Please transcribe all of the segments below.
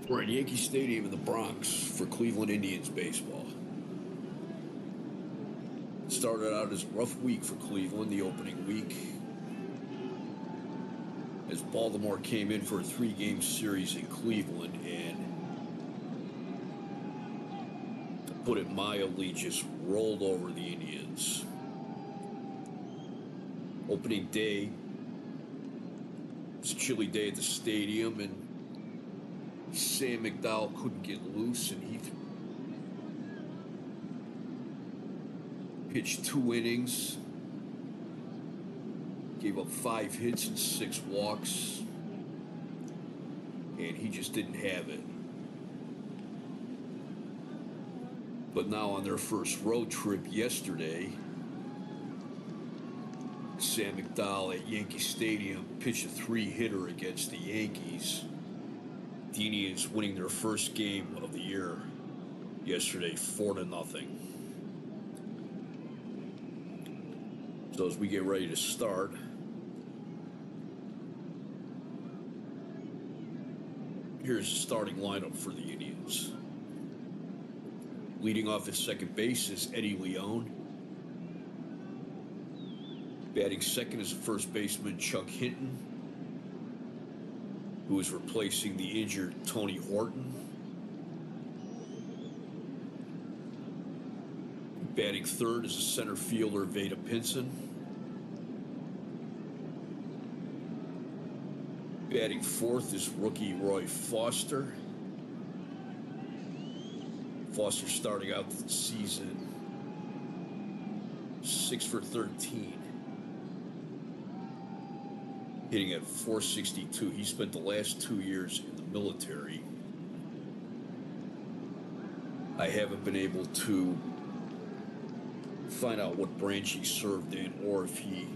We're at Yankee Stadium in the Bronx for Cleveland Indians baseball. It started out as a rough week for Cleveland, the opening week, as Baltimore came in for a 3-game series in Cleveland and, to put it mildly, just rolled over the Indians. Opening day, it was a chilly day at the stadium, and Sam McDowell couldn't get loose, and he pitched 2 innings, gave up 5 hits and 6 walks, and he just didn't have it. But now on their first road trip yesterday, Sam McDowell at Yankee Stadium pitched a 3-hitter against the Yankees. The Indians winning their first game of the year yesterday, 4-0. So as we get ready to start, here's the starting lineup for the Indians. Leading off at second base is Eddie Leon. Batting second is first baseman Chuck Hinton, who is replacing the injured Tony Horton. Batting third is the center fielder Vada Pinson. Batting fourth is rookie Roy Foster. Foster starting out the season 6 for 13. Hitting at .462. He spent the last 2 years in the military. I haven't been able to find out what branch he served in or if he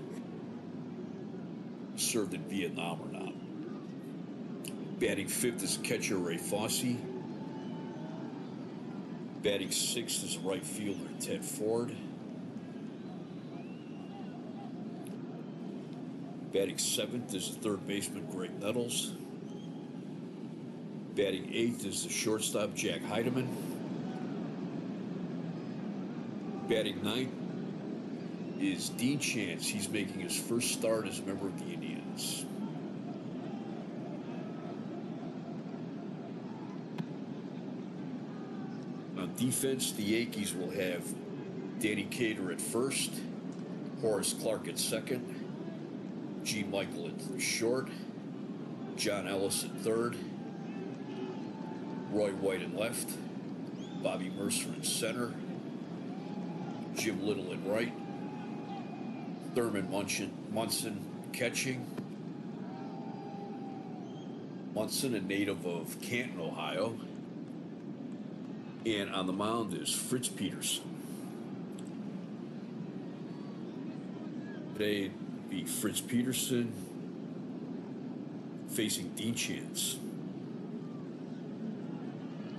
served in Vietnam or not. Batting fifth is catcher Ray Fosse. Batting sixth is right fielder Ted Ford. Batting seventh is the third baseman Greg Nettles. Batting eighth is the shortstop Jack Heidemann. Batting ninth is Dean Chance. He's making his first start as a member of the Indians. On defense, the Yankees will have Danny Cater at first, Horace Clarke at second, G. Michael at short, John Ellis at third, Roy White at left, Bobby Mercer at center, Jim Little at right, Thurman Munson catching. Munson, a native of Canton, Ohio. And on the mound is Fritz Peterson. Today it'd be Fritz Peterson facing Dean Chance.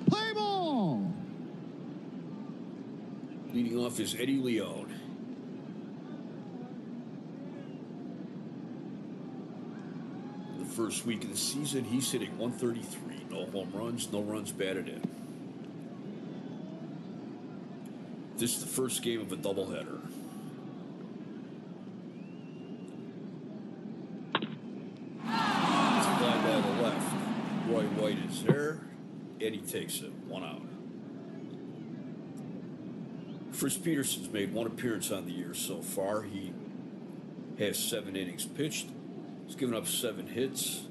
Play ball! Leading off is Eddie Leon. The first week of the season, he's hitting .133. No home runs, no runs batted in. This is the first game of a doubleheader. It's a fly ball to the left. Roy White is there, and he takes it. 1 out. Fritz Peterson's made 1 appearance on the year so far. He has 7 innings pitched. He's given up 7 hits.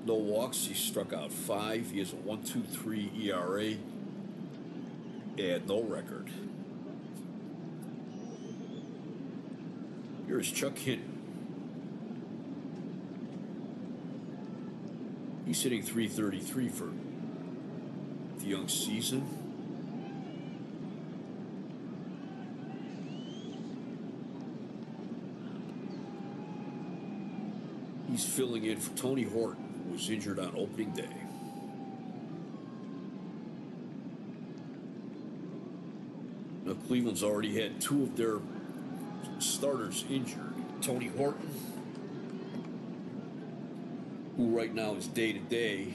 No walks. He struck out 5. He has a 1.23 ERA. And no record. Here's Chuck Hinton. He's hitting .333 for the young season. He's filling in for Tony Horton, who was injured on opening day. Now, Cleveland's already had 2 of their starters injured. Tony Horton, who right now is day-to-day,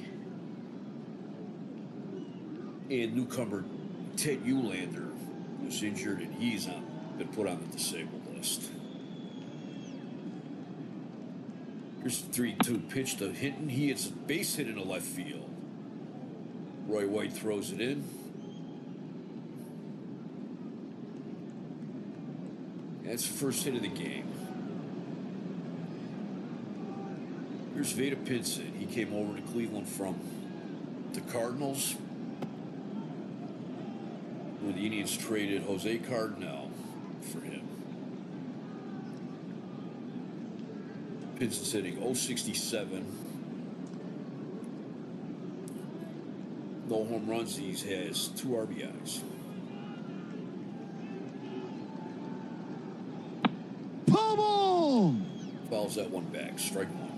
And newcomer Ted Eulander was injured, and he's been put on the disabled list. Here's the 3-2 pitch to Hinton. He hits a base hit into left field. Roy White throws it in. That's the first hit of the game. Here's Vada Pinson. He came over to Cleveland from the Cardinals, where the Indians traded Jose Cardinal for him. Pinson's hitting .067. No home runs. He has 2 RBIs. Bubble! Fouls that one back. Strike 1.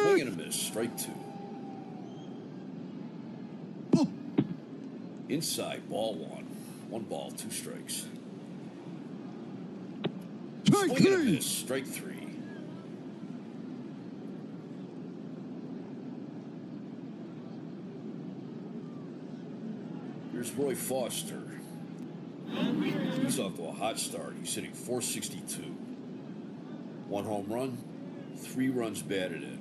Swing and a miss. Strike 2. Inside. Ball 1. 1 ball, 2 strikes. Strike Swing and a 3. miss. Strike 3. Here's Roy Foster. He's off to a hot start. He's hitting .462. 1 home run, 3 runs batted in.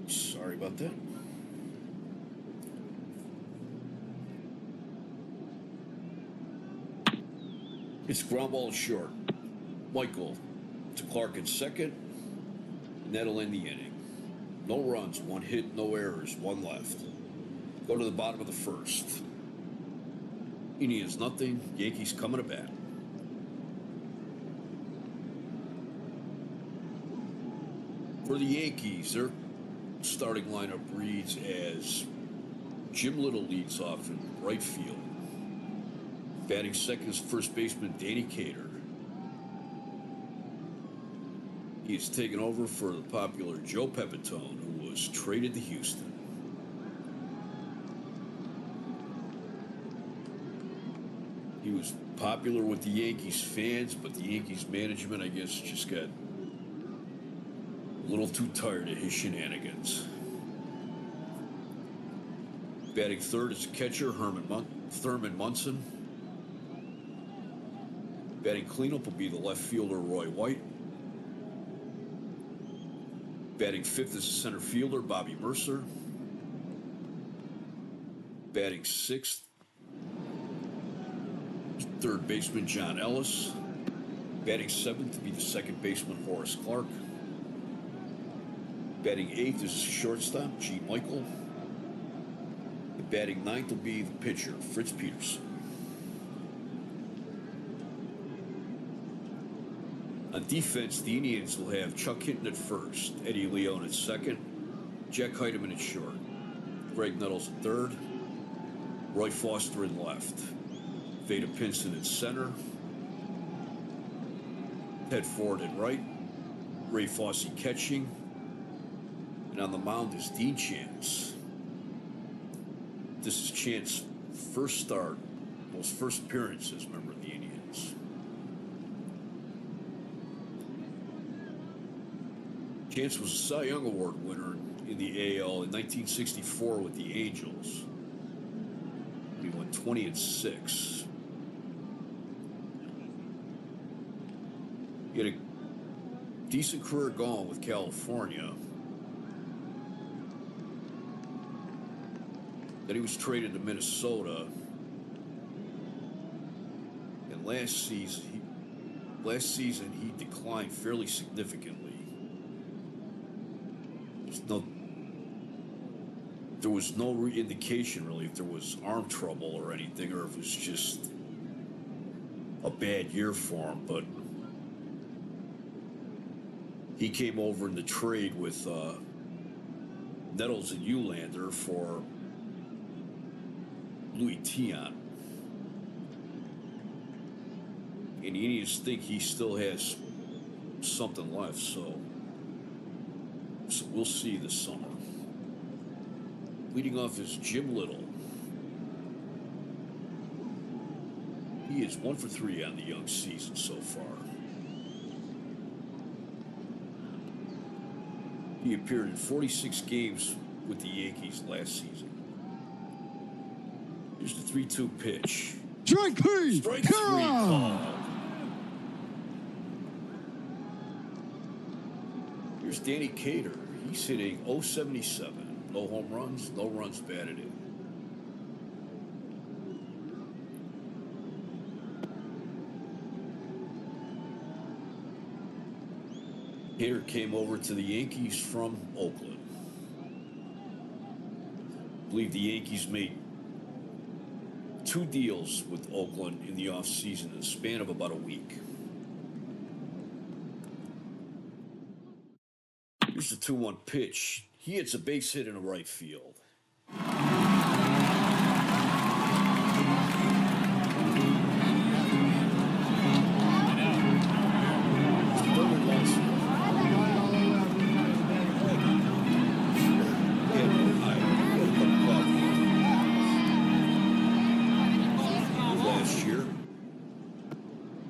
Sorry about that. It's ground ball short. Michael to Clark in second, and that'll end the inning. No runs, 1 hit, no errors, 1 left. Go to the bottom of the first. Indians nothing, Yankees coming to bat. For the Yankees, their starting lineup reads as Jim Little leads off in right field. Batting second is first baseman Danny Cater. He has taken over for the popular Joe Pepitone, who was traded to Houston. He was popular with the Yankees fans, but the Yankees management, I guess, just got a little too tired of his shenanigans. Batting third is catcher Thurman Munson. Batting cleanup will be the left fielder Roy White. Batting fifth is the center fielder Bobby Mercer. Batting sixth, third baseman John Ellis. Batting seventh to be the second baseman Horace Clark. Batting eighth is shortstop Gene Michael. And batting ninth will be the pitcher Fritz Peterson. On defense, the Indians will have Chuck Hinton at first, Eddie Leone at second, Jack Heidemann at short, Greg Nettles at third, Roy Foster in left, Vada Pinson at center, Ted Ford at right, Ray Fosse catching, and on the mound is Dean Chance. This is Chance's first start, his first appearance as a member of the Indians. Chance was a Cy Young Award winner in the AL in 1964 with the Angels. He went 20-6. He had a decent career going with California. Then he was traded to Minnesota. And last season he declined fairly significantly. There was no indication really if there was arm trouble or anything, or if it was just a bad year for him. But he came over in the trade with Nettles and Eulander for Louis Tiant. And the Indians think he still has something left, so we'll see this summer. Leading off is Jim Little. He is 1 for 3 on the young season so far. He appeared in 46 games with the Yankees last season. Here's the 3-2 pitch. Strike three. Strike 3 called. Here's Danny Cater. He's hitting .077. No home runs, no runs batted in. Cater came over to the Yankees from Oakland. I believe the Yankees made 2 deals with Oakland in the offseason in the span of about a week. Here's the 2-1 pitch. He hits a base hit in the right field. Last year,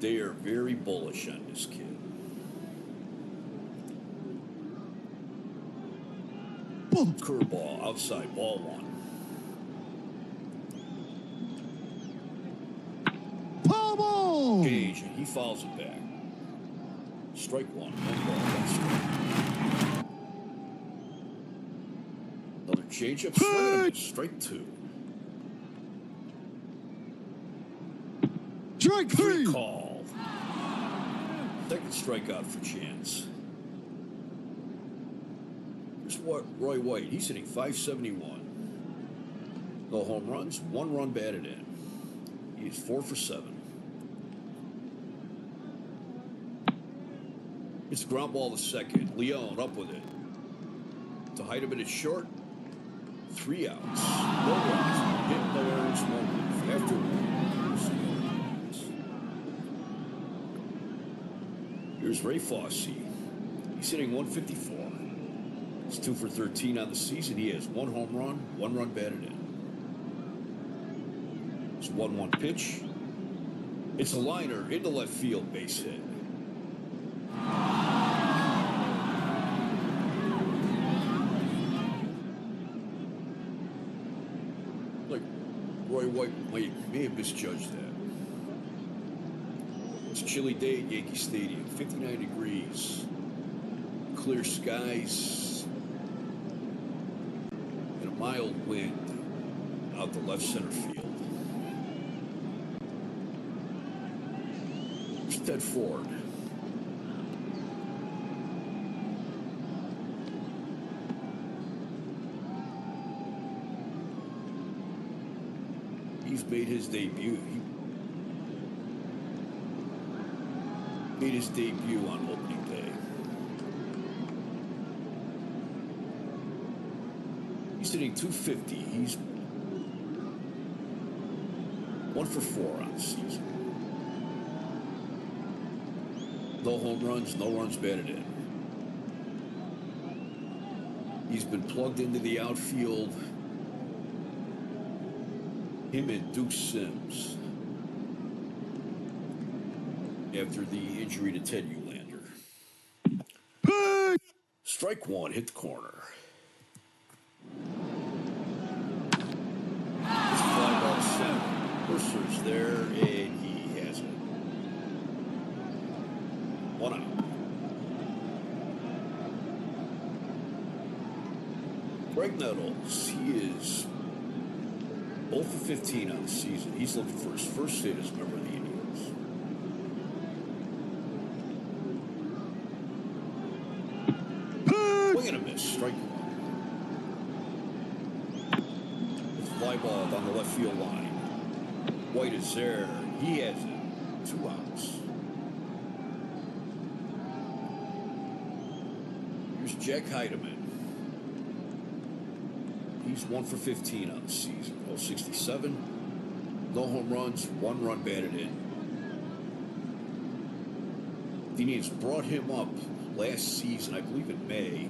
they are very bullish on this kid. Curveball outside, ball 1. Foul ball. Gage, and he fouls it back. Strike 1. 1 ball, 1 strike. Another changeup. Strike 2. Strike 3. Call. Second strikeout for Chance. Roy White, he's hitting .571. No home runs, 1 run batted in. He is 4 for 7. It's a ground ball to second. Leone up with it. To Heidemann at short. 3 outs. No runs. Hit, no errors, 1 run. After 1. Here's Ray Fosse. He's hitting .154. He's 2 for 13 on the season. He has 1 home run, 1 run batted in. It's a 1-1 pitch. It's a liner into left field, base hit. Like Roy White may have misjudged that. It's a chilly day at Yankee Stadium, 59 degrees, clear skies. Mild wind out the left center field. Ted Ford. He's made his debut. He made his debut on opening day. He's hitting .250. He's 1 for 4 on the season. No home runs, no runs batted in. He's been plugged into the outfield. Him and Duke Sims. After the injury to Ted Uhlaender. Strike 1, hit the corner. Mercer's there, and he has it. 1 out. Greg Nettles, he is 0 for 15 on the season. He's looking for his first hit as a member of the Indians. Swing and a miss, strike 1. It's a fly ball down the left field line. White is there. He has it. 2 outs. Here's Jack Heidemann. He's 1 for 15 on the season. .067. No home runs, 1 run batted in. The Indians brought him up last season, I believe in May,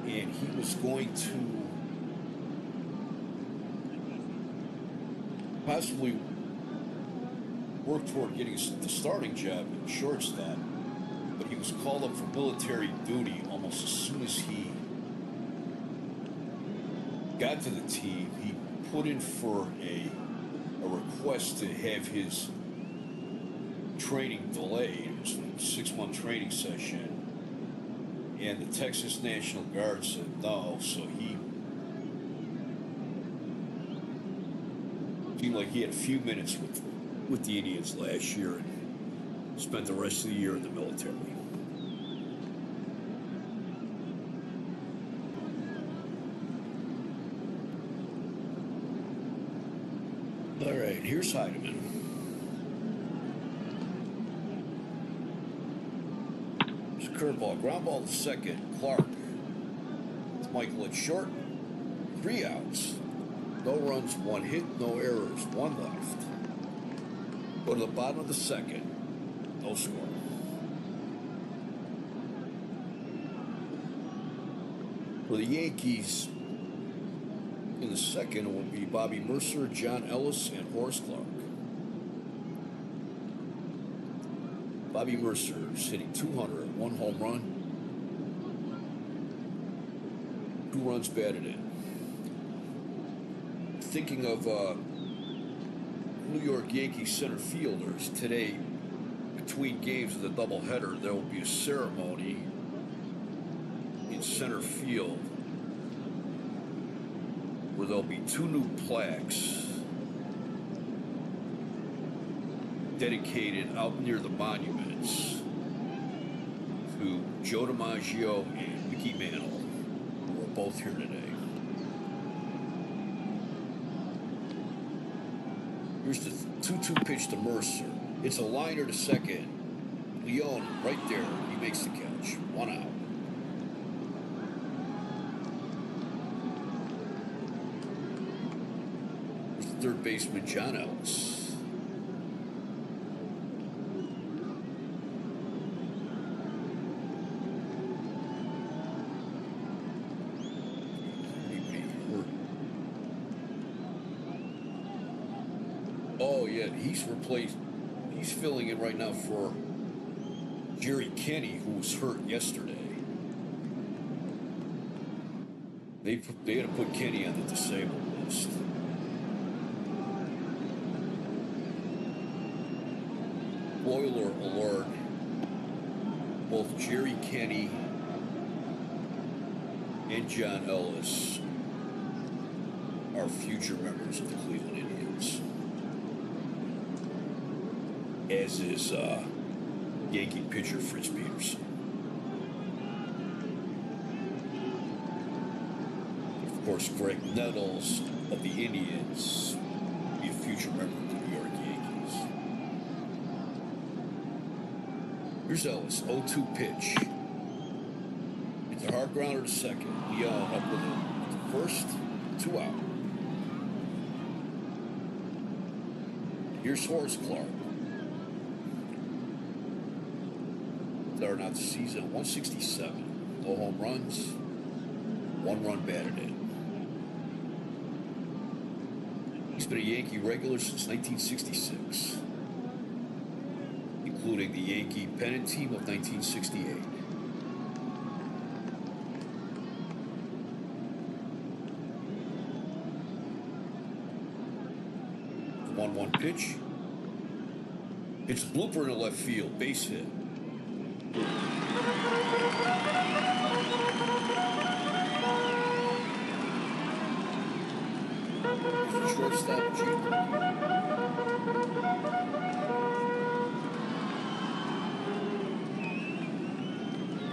and he was going to possibly work toward getting the starting job in shortstop, but he was called up for military duty almost as soon as he got to the team. He put in for a request to have his training delayed. It was a 6-month training session, and the Texas National Guard said no, so he seemed like he had a few minutes with the Indians last year and spent the rest of the year in the military. All right, here's Heidemann. It's a curveball, ground ball to second. Clark. It's Michael at short. 3 outs. No runs, 1 hit, no errors, 1 left. Go to the bottom of the second. No score. For the Yankees, in the second, it will be Bobby Mercer, John Ellis, and Horace Clark. Bobby Mercer is hitting .200, 1 home run, 2 runs batted in. Thinking of New York Yankees center fielders, today, between games of the doubleheader, there will be a ceremony in center field where there'll be 2 new plaques dedicated out near the monuments to Joe DiMaggio and Mickey Mantle, who are both here today. Here's the 2-2 pitch to Mercer. It's a liner to second. Leone right there. He makes the catch. 1 out. Here's the third baseman, John Ellis. Oh, yeah, he's filling in right now for Jerry Kenny, who was hurt yesterday. They had to put Kenny on the disabled list. Spoiler alert, both Jerry Kenny and John Ellis are future members of the Cleveland Indians, as is Yankee pitcher Fritz Peterson. Of course, Greg Nettles of the Indians will be a future member of the New York Yankees. Here's Ellis, 0-2 pitch. It's a hard grounder to second. Leone up with it. First, 2 out. Here's Horace Clark. Starting out the season at 167. No home runs, 1 run batted in. He's been a Yankee regular since 1966, including the Yankee pennant team of 1968. The 1-1 pitch. It's a blooper in the left field, base hit. Shortstop Gene. I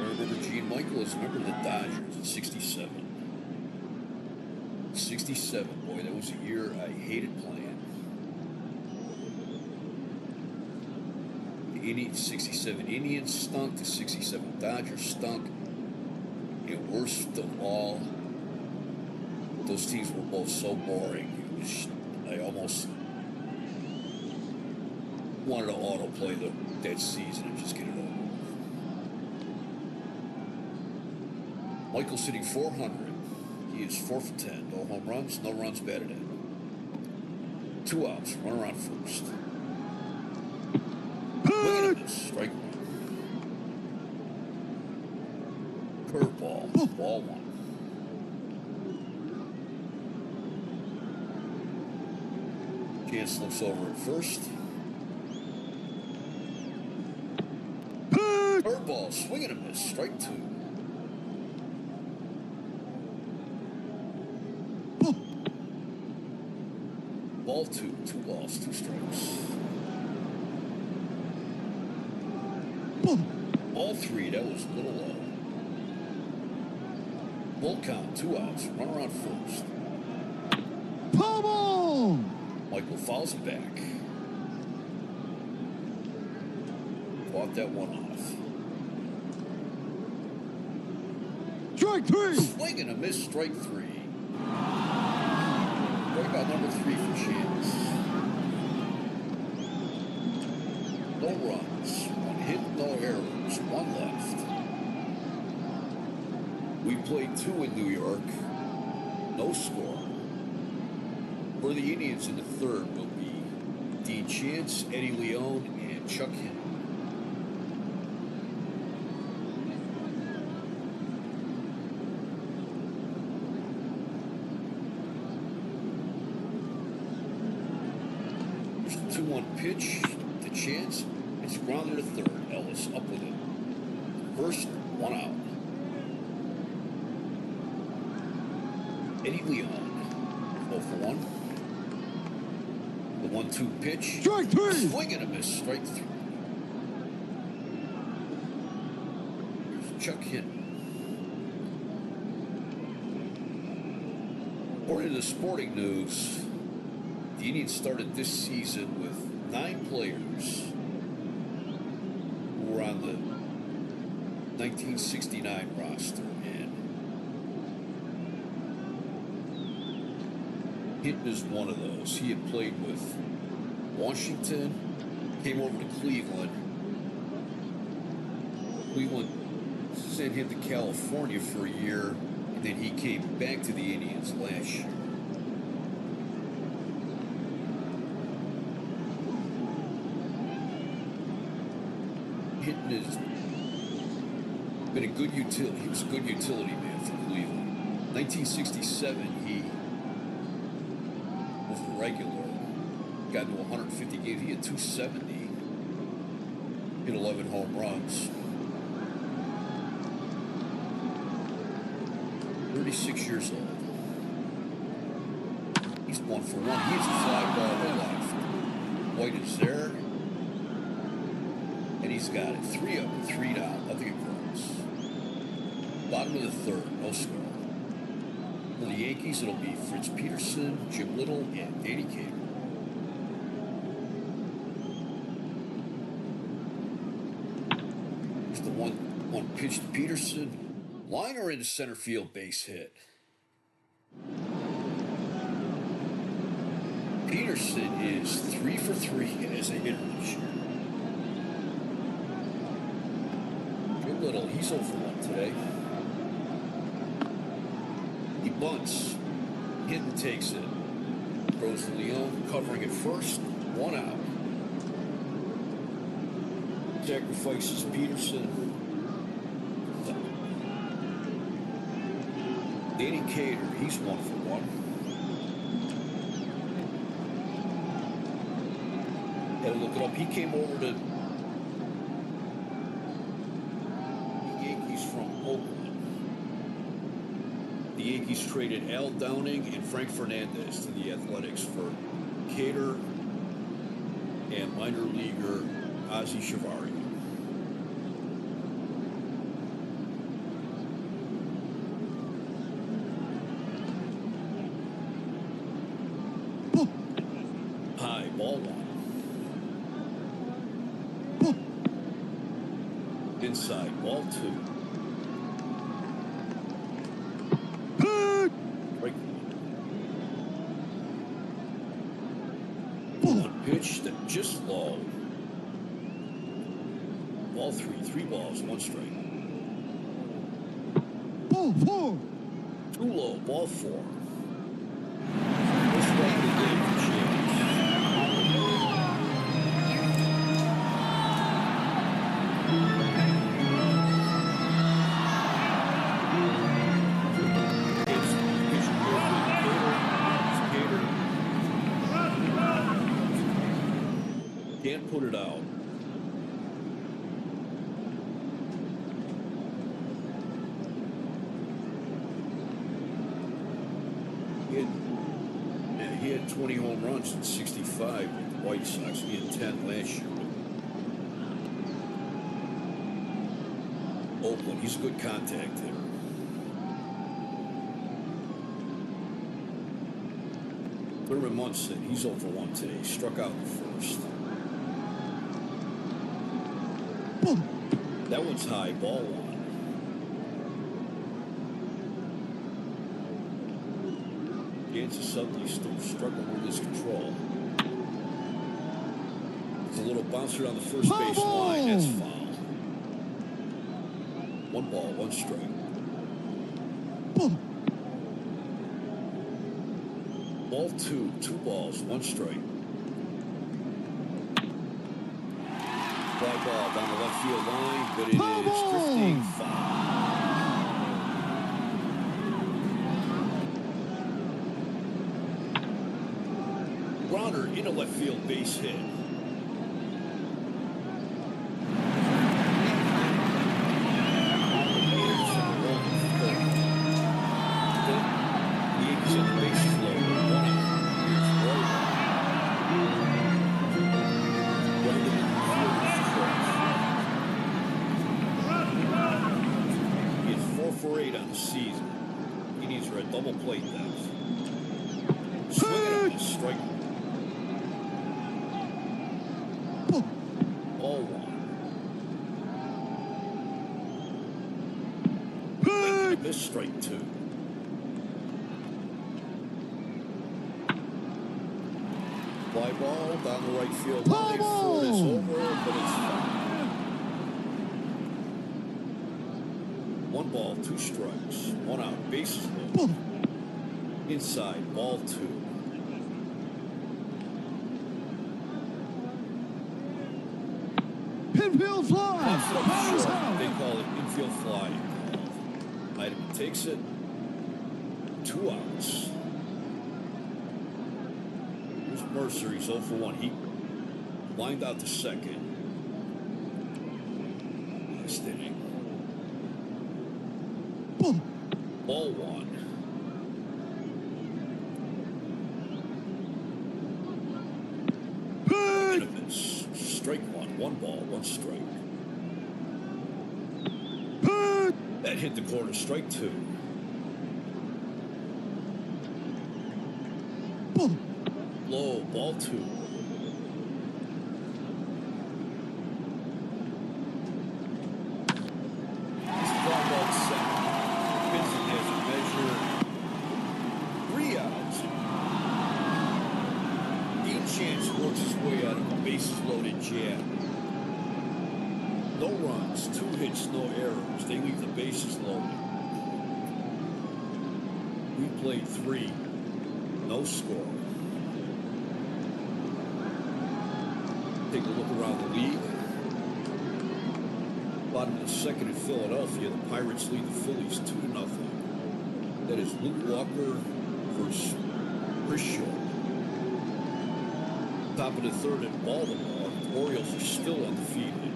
remember Gene Michael is a member of the Dodgers in 67. 67, boy, that was a year I hated playing. The 67 Indians stunk, the 67 Dodgers stunk, and worst of all, those teams were both so boring. I almost Wanted to autoplay that season and just get it over. Michael's hitting 400. He is 4 for 10. No home runs, no runs batted in. 2 outs, runner on first. Look at this, strike one. Curveball, ball one. Chance looks over at first. Curveball, swing and a miss, strike 2. Ball 2, 2 balls, 2 strikes. Ball 3, that was a little low. Full count, 2 outs, runner on first. Ball. Michael fouls it back. Fought that one off. Strike 3. Swing and a miss, strike 3. Strikeout number 3 for Chance. No runs, 1 hit, no errors, 1 left. We played 2 in New York. No score. For the Indians in the third will be Dean Chance, Eddie Leone, and Chuck Hinton. There's the 2-1 pitch to Chance. It's grounded to third. Ellis up with it. First, 1 out. Eddie Leone, 0 for 1. The 1-2 pitch. Strike 3. Swing and a miss, strike 3. Here's Chuck Hinton. According to the Sporting News, the Indians started this season with 9 players who were on the 1969 roster. Hinton is one of those. He had played with Washington, came over to Cleveland. Cleveland sent him to California for a year, and then he came back to the Indians last year. Hinton has been a good utility. He was a good utility man for Cleveland. 1967, he was a regular. Got to 150 games. He had 270. Hit 11 home runs. 36 years old. He's 1 for 1. He hits a fly ball to left. White is there. And he's got it. 3 up and 3 down. Nothing across. Bottom of the third. No score. For the Yankees, it'll be Fritz Peterson, Jim Little, and Danny Cater. There's the 1 pitch to Peterson. Liner into center field, base hit. Peterson is 3 for 3 as a hitter this year. Jim Little, he's 0 for 1 today. He bunts. Hinton takes it. Throws to Leone, covering it first. 1 out. Sacrifices Peterson. Danny Cater, he's 1 for 1. Had to look it up. He came over to the Yankees from Oakland. The Yankees traded Al Downing and Frank Fernandez to the Athletics for Cater and minor leaguer Ozzie Shavari. High, ball 1. Inside, ball 2. Break 1 pitch that just low. ball 3, 3 balls, 1 strike. Ball 4. Too low, ball 4. First walk of the day for Jenkins. Can't put it out. He had 20 home runs in 65 with the White Sox. He had 10 last year. Oakland, he's a good contact hitter. Thurman Munson, he's over 1 today. Struck out in the first. That one's high, ball 1. Kansas suddenly still struggling with his control. It's a little bouncer on the first base line. That's foul. 1 ball, 1 strike. Ball 2, 2 balls, 1 strike. Fly ball down the left field line, but it is drifting foul. Grounder in a left field base hit. For 8 on the season. He needs her at double plate depth. Swinging at a strike. Ball 1. This strike 2. Fly ball down the right field line. Ford is over, but it's foul. 1 ball, 2 strikes, 1 out, bases loaded. Inside, ball 2. Infield fly. They call it infield fly. Item takes it. 2 outs. Here's Mercer. He's 0 for 1. He lined out to second. Next inning. Ball 1. Strike 1. 1 ball, 1 strike. That hit the corner. Strike 2. Low. Ball 2. He's fly ball 7. Vincent has a measure. 3 outs. Dean Chance works his way out of a bases loaded jam. No runs, 2 hits, no errors. They leave the bases loaded. We played 3. No score. Take a look around the league. Bottom of the 2nd in Philadelphia, the Pirates lead the Phillies 2-0. That is Luke Walker versus Chris Shaw. Top of the 3rd in Baltimore, the Orioles are still undefeated.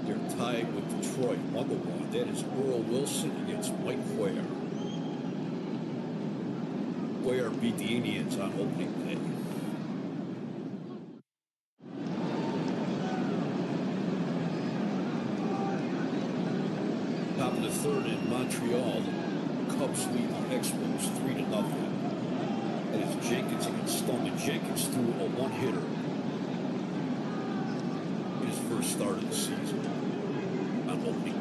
They're tied with Detroit 1-1. That is Earl Wilson against Mike Cuellar. Cuellar beat the Indians on opening day. Top of the 3rd in Montreal, the Cubs lead the Expos 3-0. And it's Jenkins against Stone. Jenkins threw a 1-hitter in his first start of the season on opening day.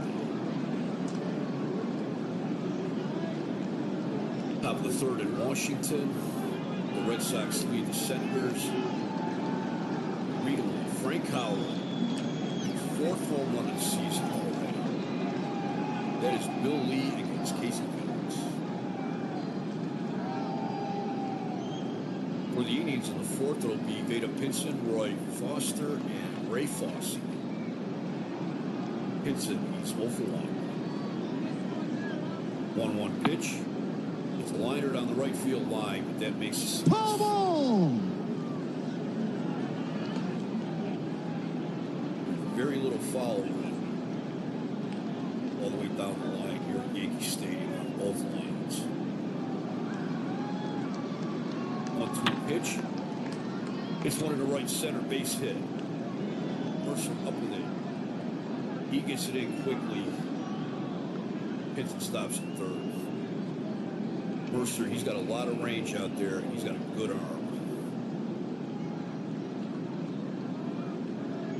Top of the 3rd in Washington, the Red Sox lead the Senators 3-1. Frank Howell. Fourth home run of the season already. That is Bill Lee against Casey Coates. For the Indians in the fourth, it'll be Vada Pinson, Roy Foster, and Ray Fosse. Pinson, he's 0 for 1. 1-1 pitch. It's a liner down the right field line, but that makes it Foul ball. very little foul with it. All the way down the line here at Yankee Stadium on both lines. 1-2 pitch. It's one in the right center base hit. Mercer up with it. He gets it in quickly. Pinson stops at third. Mercer, he's got a lot of range out there. He's got a good arm.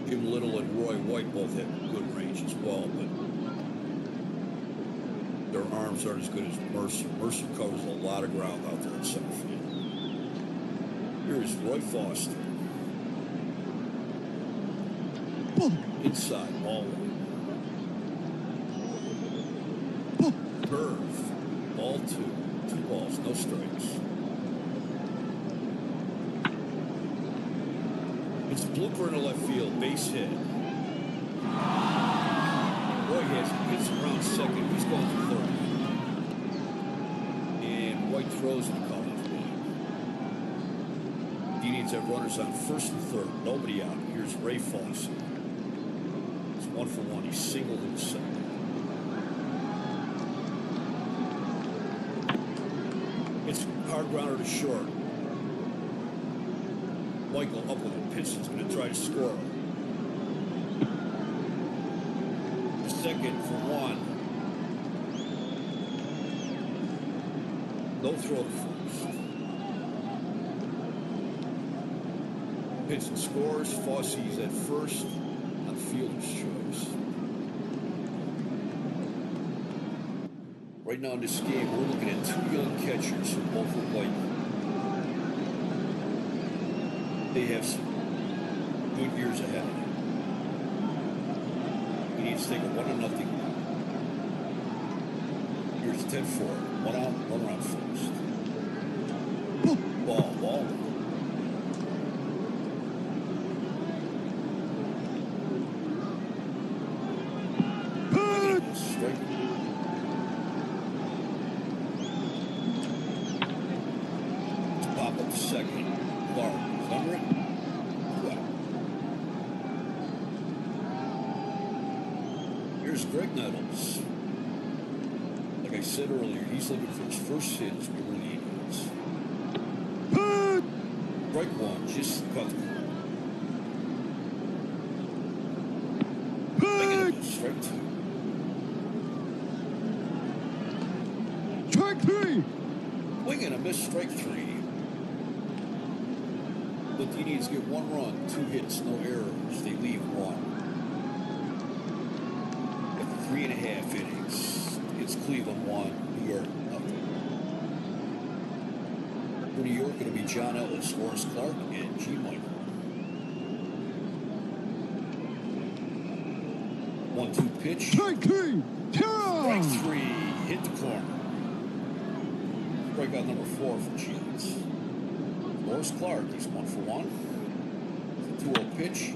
Jim Little and Roy White both have good range as well, but their arms aren't as good as Mercer. Mercer covers a lot of ground out there in center field. Here is Roy Foster. Inside, ball one. Curve, ball two. 2 balls, no strikes. It's a blooper in the left field, base hit. Roy has it, hits around second. He's going for third. And White throws in the college game. The Indians have runners on first and third. Nobody out. Here's Ray Fosse. It's 1 for 1. He's singled in the second. It's hard grounder to short. Michael up with it. Pinson's going to try to score. The second for 1. No throw to first. Pinson scores. Fosse's at first on fielder's choice. Right now in this game, we're looking at 2 young catchers who both look like they have some good years ahead of them. He needs to take a 1-0 lead. Here's 10-4. 1 out, 1 around first. Ball. Strike. Pop up to second. Clark is under it. Well. Here's Greg Nettles. Like I said earlier, he's looking for his first hit as we were in the Indians. Strike 1, just caught the corner. Strike 2. Strike 3. Swing and a miss, strike 3. But the Indians get 1 run, 2 hits, no errors. They leave 1. After 3.5 innings, it's Cleveland 1, New York 0. For New York, it'll be John Ellis, Horace Clark, and G. Michael. 1-2 pitch. Strike 3. Strike 3. Hit the corner. Strikeout number 4 for Giants. Horace Clark, he's 1 for 1. It's a 2-0 pitch.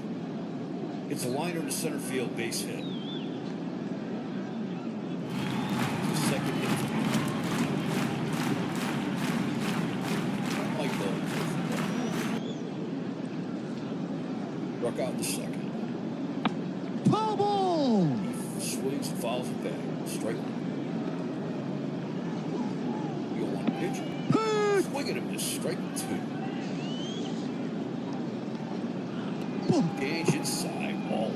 It's a liner to center field base hit. It's a second hit. Michael. Struck out the second. Foul ball. He swings and fouls it back. Strike 1. 1 pitch. Swing and a miss. Strike 2. Gage inside. Ball.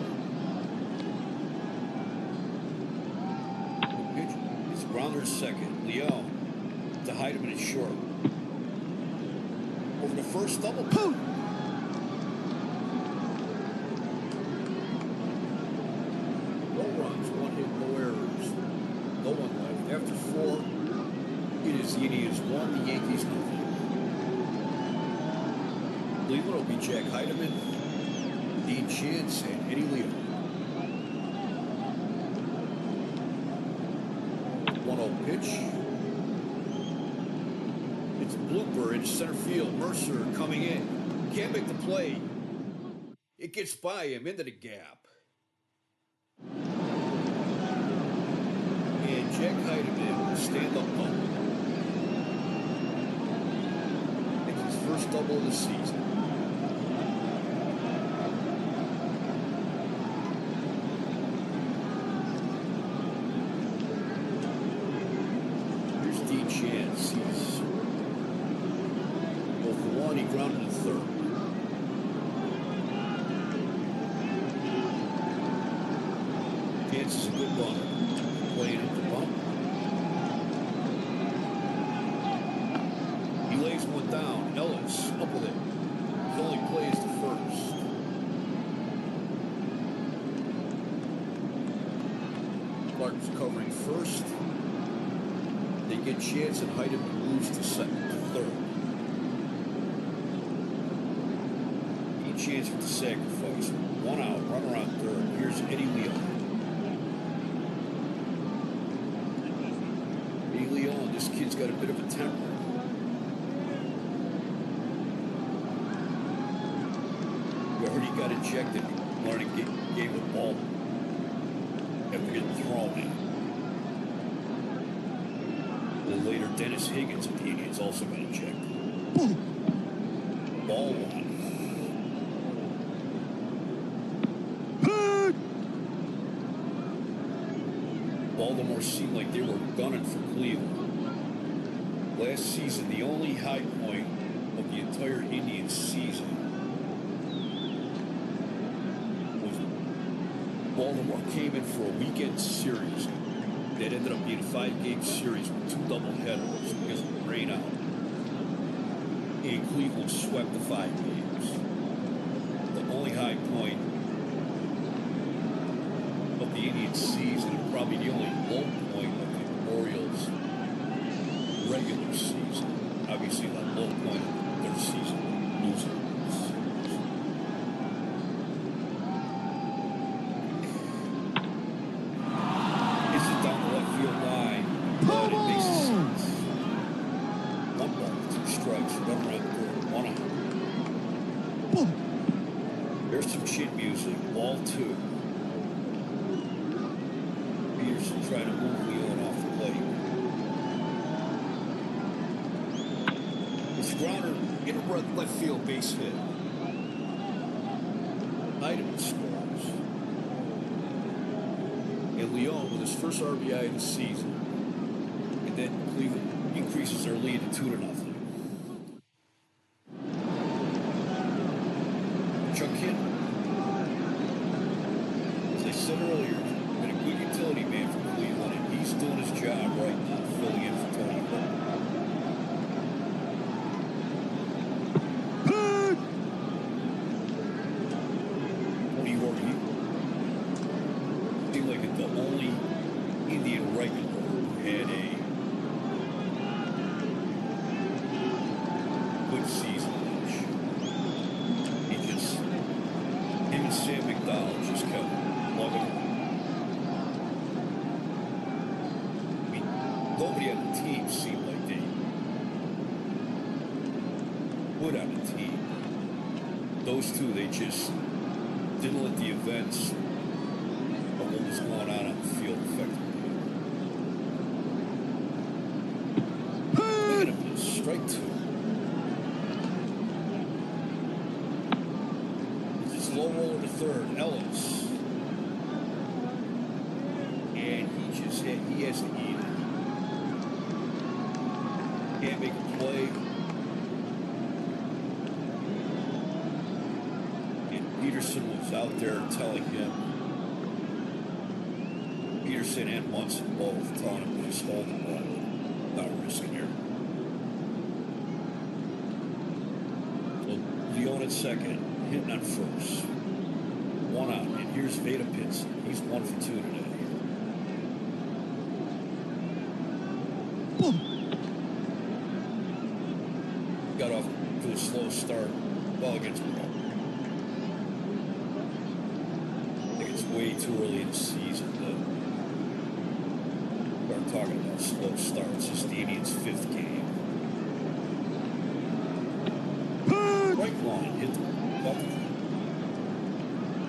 Pitch. It's a grounder at second. Leone to Heidemann at short. Over the first double. No runs, 1 hit, no errors. No one left. After 4, it is the Indians 1, the Yankees 0. Cleveland will be Jack Heidemann. Dean Chance and Eddie Leon. 1-0 pitch. It's a blooper into center field. Mercer coming in. Can't make the play. It gets by him into the gap. And Jack Heidemann will stand up bump. It's his first double of the season. Here's Dean Chance. He's 0-for-1. He grounded to third. Chance is a good runner. Playing at the bump. He lays one down. Ellis up with it. His only play is the first. Clark's covering first. They get Chance and Heidemann moves to second, to third. Need Chance with the sacrifice. 1 out, runner on third. Here's Eddie Leon. Leon, this kid's got a bit of a temper. We already got ejected. Learning gave the ball after getting thrown at. Then later, Dennis Higgins of the Indians also got ejected. Ball one. Baltimore seemed like they were gunning for Cleveland. Last season, the only high point of the entire Indians season was Baltimore came in for a weekend series that ended up being a 5-game series with 2 doubleheaders because of the rain out. And Cleveland swept the 5 games. The only high point of the Indians season, and probably the only low point of the Orioles regular season. Obviously, the low point of their season, losing. Hits it down the left field line, but it makes sense. 1 ball, 2 strikes, runner on third, 1 out. There's some chin music, ball 2. Peterson trying to move Leon off the plate. It's grounder in a left field base hit. Heidemann scores. And Leon with his first RBI of the season. And then Cleveland increases their lead to 2-0. Chuck Hinton, as I said earlier, been a good utility man for Cleveland, and he's doing his job right now, filling in for Tony Gwynn. Tony Gwynn, he seemed like the only Indian regular who had a good season. He just, him and Sam McDowell just kept loving it. Nobody on the team seemed like they would on the team. Those two, they just didn't let the events of what was going on the field affect them. Look at him, strike 2. It's low roller to third, Ellis. And he has to eat it. Can't make a play. And Peterson was out there telling him, Peterson and Munson both telling him to just hold the ball, not risking here. Well, Leon at second, hitting on first. 1 out, and here's Vada Pinson. He's 1 for 2 today. Got off to a slow start. Ball against the ball. way too early in the season to start talking about slow starts. It's the Indians' 5th game. Right line, hit the button.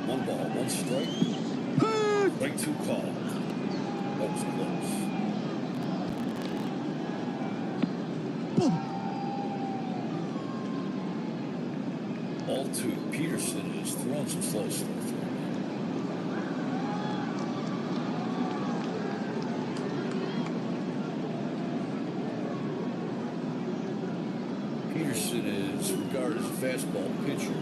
1 ball, 1 strike. Strike 2 call. That was close. Ball 2. Peterson is throwing some slow starts. Peterson is regarded as a fastball pitcher.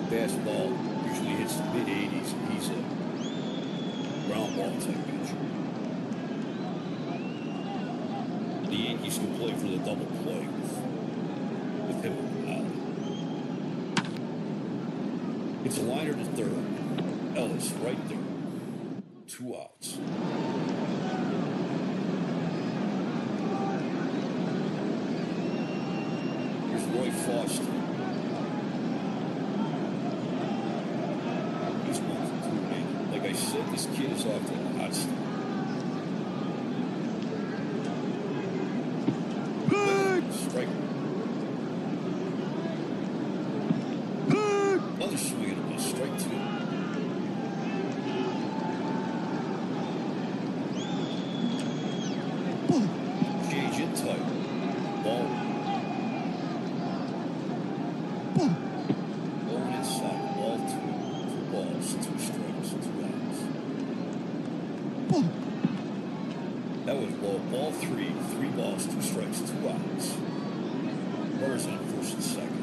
Fastball usually hits the mid-80s, and he's a ground ball type pitcher. The Yankees can play for the double play with him out. It's a liner to third. Ellis right there. 2 outs. Here's Roy Foster. He's 1 for 2, man. Like I said, this kid is off to a hot start. Strike. Another swing and a miss. Strike 2. Change in tight. Ball. Going inside. Ball 2. 2 balls, 2 strikes, 2 outs. That was ball 3. 3 balls, 2 strikes, 2 outs. Runners on first and second.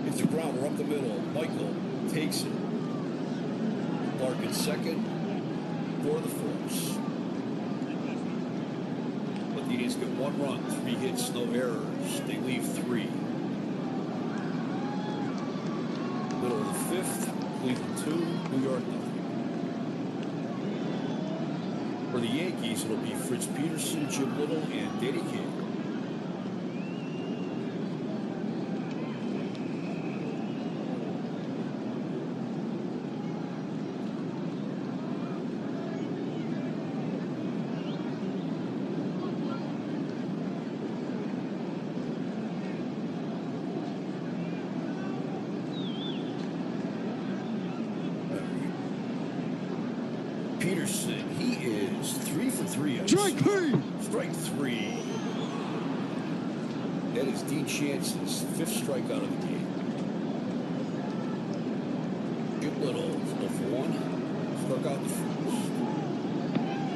It's a grounder up the middle. Michael takes it. Clark in second for the force. But the Indians get 1 run, 3 hits, no errors. They leave 3. Middle of the 5th, Cleveland 2, New York 0. For the Yankees, it'll be Fritz Peterson, Jim Little, and Danny King. Peterson, he is 3 for 3. Strike 3. Strike 3. That is Dean Chance's 5th strikeout of the game. Jim Little, 0 for 1. Struck out the first.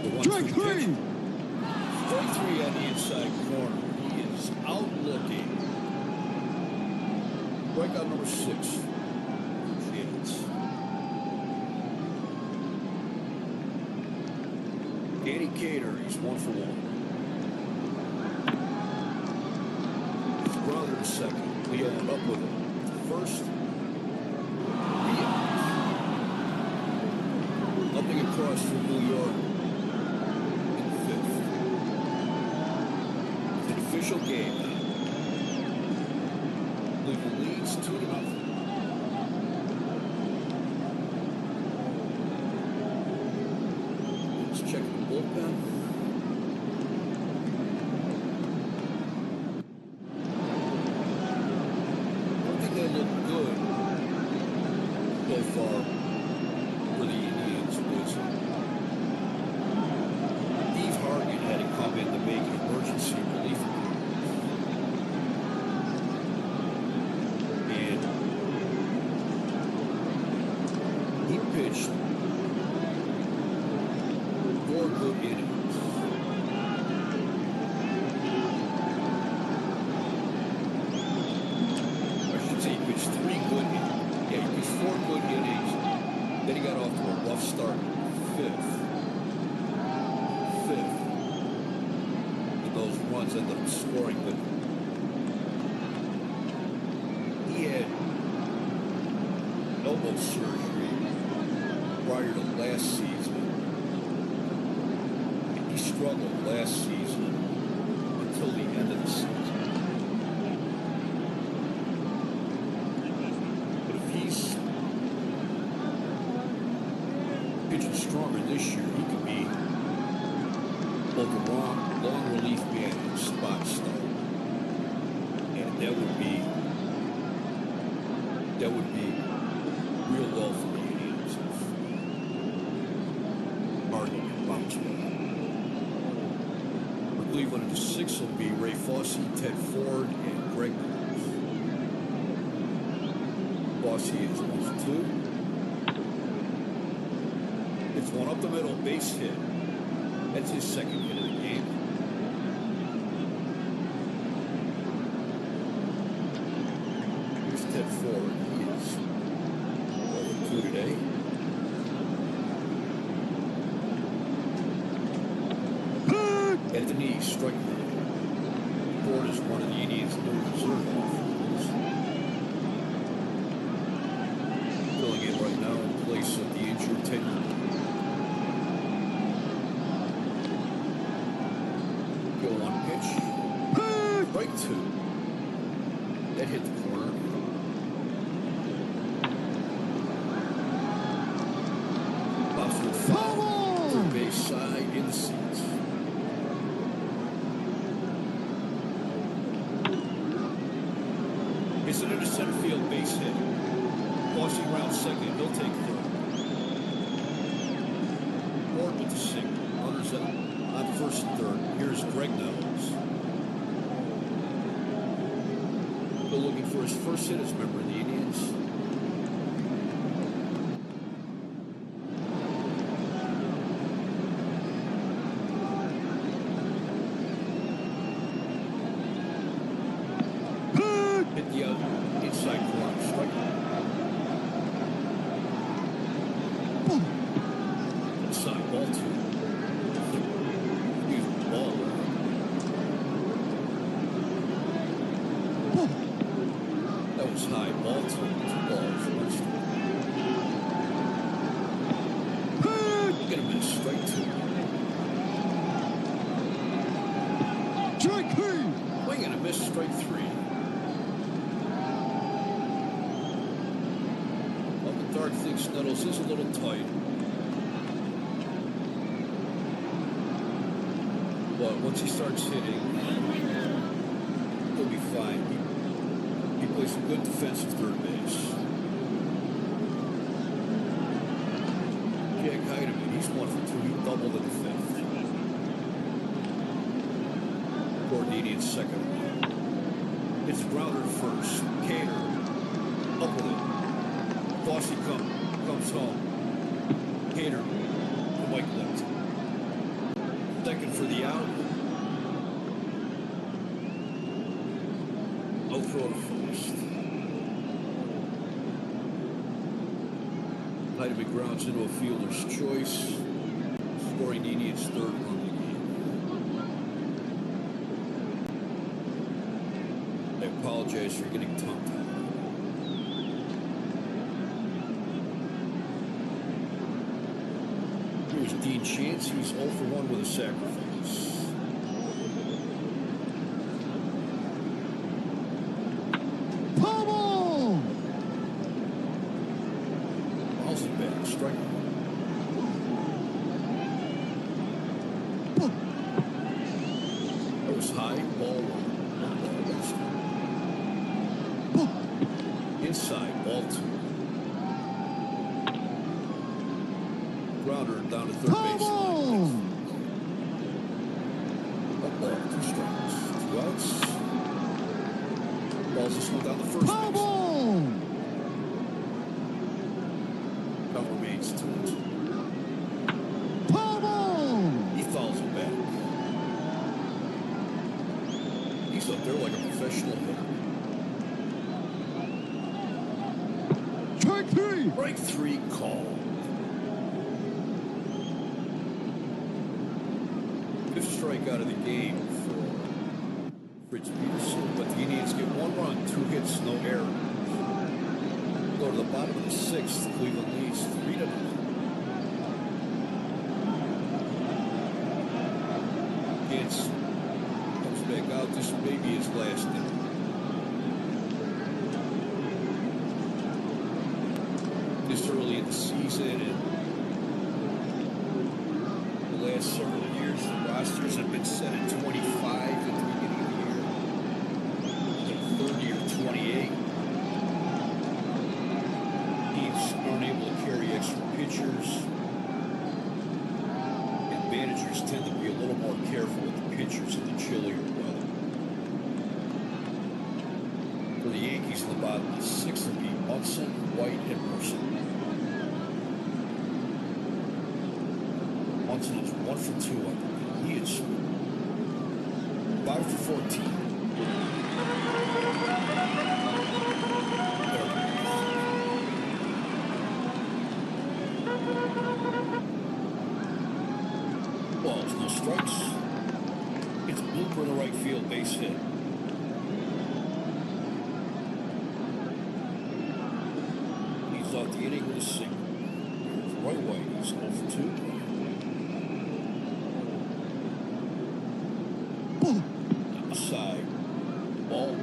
The 1-2 Strike 3. pitch. Strike 3 on the inside corner. He is out looking. Strikeout number 6. Chance. Danny Cater, he's 1 for 1. Grounder to second. Leo up with it. First. Leo. Upping across from New York. In 5th. It's an official game now. Cleveland leads 2-0. Checking the bullpen. I think they look good so far for the Indians. Steve Hargan had to come in to make an emergency relief appearance. And he pitched 4 good innings. I should say he pitched 3 good innings. Yeah, he pitched 4 good innings. Then he got off to a rough start. 5th. And those runs ended up scoring, but he had elbow surgery prior to last season. He struggled last season until the end of the season. But if he's this year, he could be both a long relief man and spot start. And that would be real well for the Indians if Martin can bounce back. For Cleveland, the 6 will be Ray Fosse, Ted Ford, and Greg Nichols. Fosse is 1-2. It's one up the middle, base hit. That's his second hit of the game. Here's Ted Ford. He is 2 today. At the knee, strike one. Ford is one of the Indians' no reserve outfielders. Filling in right now in place of the injured Ted. Go on pitch. Strike 2. That hit the corner. Pops with foul. Third base side in the seats. It's into center field base hit. Fosse around second. He'll take third. Ford with the single. Runners out on first and third. Here's Greg Nichols. Still looking for his first hit as a member of the Indians. Hit the inside corner. Strike. Inside ball 2. Ball. That was high. Ball 2. 2 balls. 1 strike. Gonna miss. Strike 2. Strike 3. Swing and a miss. Strike 3. Well, the Dark thinks Nettles is a little tight. But once he starts hitting, he'll be fine. He plays a good defensive third base. Jack Heidemann, he's 1 for 2. He doubled in the 5th. Gordon Indians second. It's grounder at first. Cater up with it. Fosse comes home. Cater to Mike Licht. Second for the out. No throw to first. Heidemann grounds into a fielder's choice, scoring the Indians' 3rd run of the game. I apologize for getting tongue-tied. Here's Dean Chance. He's 0 for 1 with a sacrifice. Pummel. Ball's it back. Strike. That was high. Ball 1. Inside. Ball 2. Grounder down to third base. Pummel. Up ball, 2 strikes, 2 outs. Balls this one down the first base. Pummel. Count remains 2-2. Pummel. He fouls it back. He's up there like a professional hitter. Strike 3. Strike 3 called. 5th strikeout of the game for Fritz Peterson, but the Indians get 1 run, 2 hits, no errors. Go to the bottom of the 6th. Cleveland leads 3-0. Gantz comes back out. This may be his last inning. This early in the season, and past several years, the rosters have been set at 25 at the beginning of the year, then 30 or 28. Teams aren't able to carry extra pitchers, and managers tend to be a little more careful with the pitchers in the chillier weather. For the Yankees in the bottom of the sixth would be Munson, White, and Mercer. Munson is 1 for 2 on the day. He is 5 for 14. Balls, no strikes. It's blooper in the right field, base hit. He's off the inning with a single. Here's Roy White. He's 0 for 2. Outside. Ball.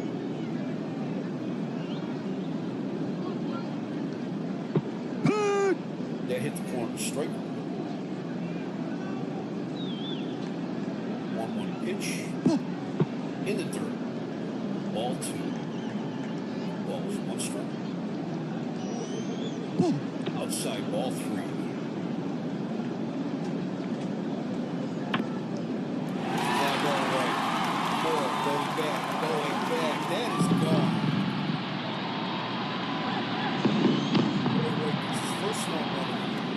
That hit the corner. Strike. 1-1 pitch. In the dirt. Ball 2. Balls 1 strike. Outside. Ball 3. Going back. That is gone. This is first home run of the year.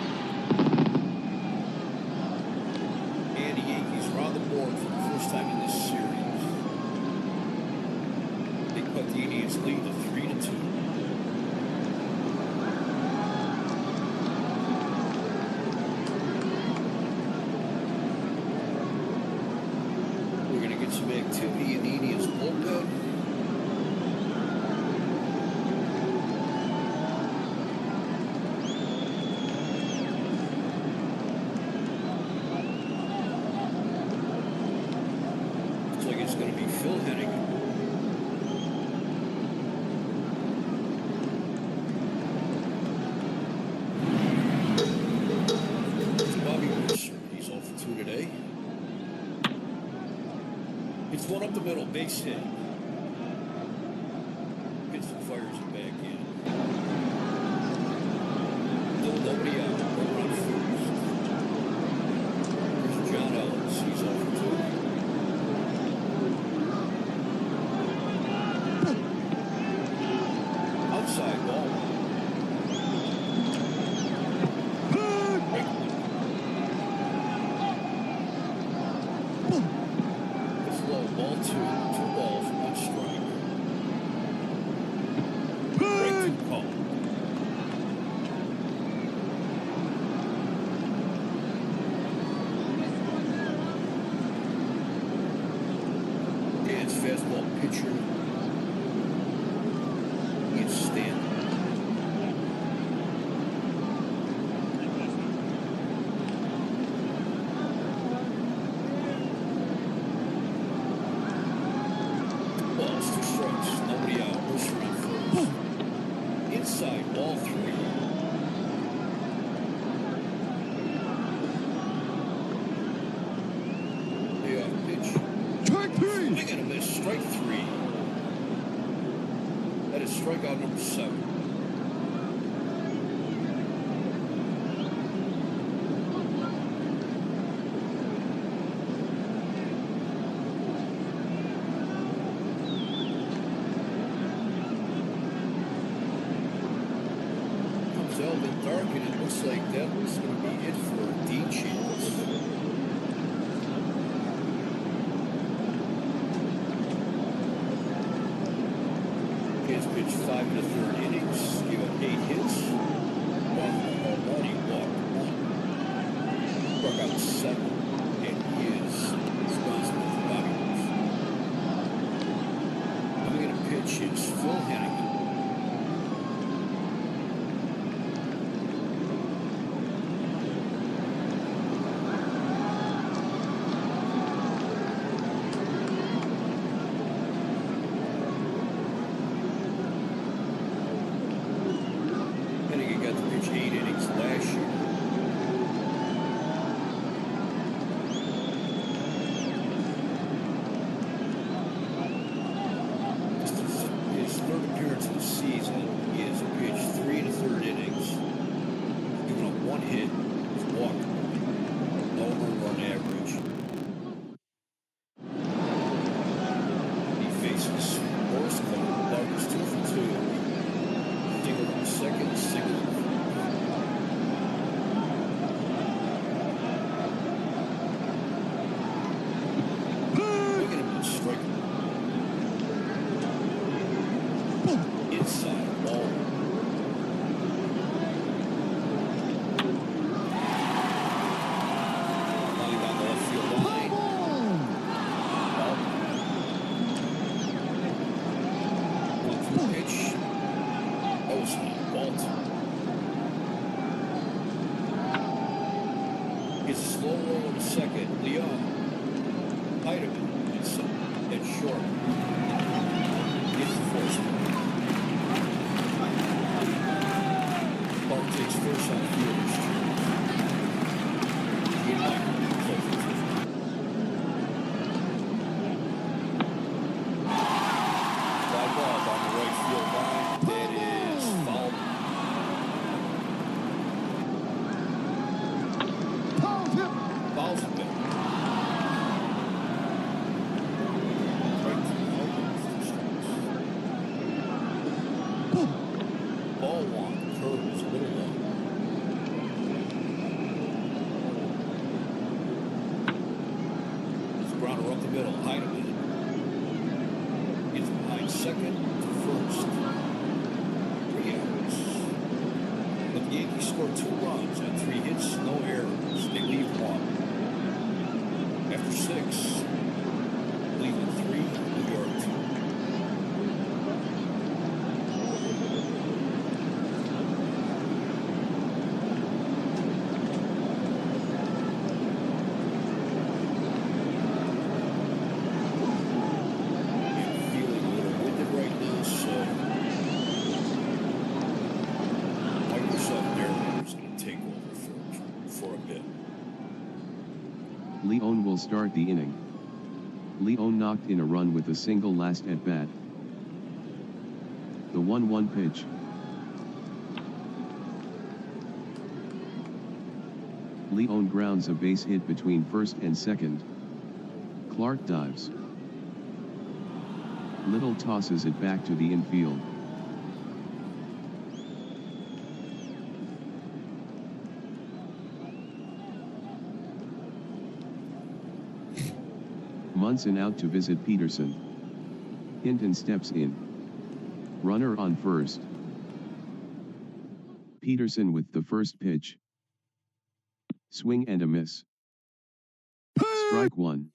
And the Yankees are on the board for the first time in this series. They put the Indians lead to 3-2. We're going to get some activity in the Indians bullpen. Looks like it's going to be Phil Hennigan. It's Bobby Mercer. He's 0 for 2 today. It's one up the middle, base hit. Gibson fires it back in. Still nobody out. Runner on first. Here's John Ellis. He's 0 for 2. Outside ball. Ball 2, 2 balls, 1 strike. Break 2 call. And it's fastball pitcher. It's Stanton. Balls, 2 strikes, nobody out. Mercer on first. Inside, ball 3. Payoff pitch. Strike 3. Swing and a miss. Strike 3. That is strikeout number 7. It's all been dark, and it looks like that was going to be it for Dean Chance. His pitched 5 1/3 innings, gave up 8 hits, 1 home run, he walked 1, struck out 7, and he is responsible for Bobby Mercer. Coming in to pitch is Phil Hennigan. middle. Heineman gets behind second to first. 3 outs. But the Yankees score 2 runs on 3 hits, no errors. They leave 1. After 6, Cleveland 3, New York 2. Leone will start the inning. Leone knocked in a run with a single last at bat. The 1-1 pitch. Leone grounds a base hit between first and second. Clark dives. Little tosses it back to the infield. Munson out to visit Peterson. Hinton steps in. Runner on first. Peterson with the first pitch. Swing and a miss. Strike 1.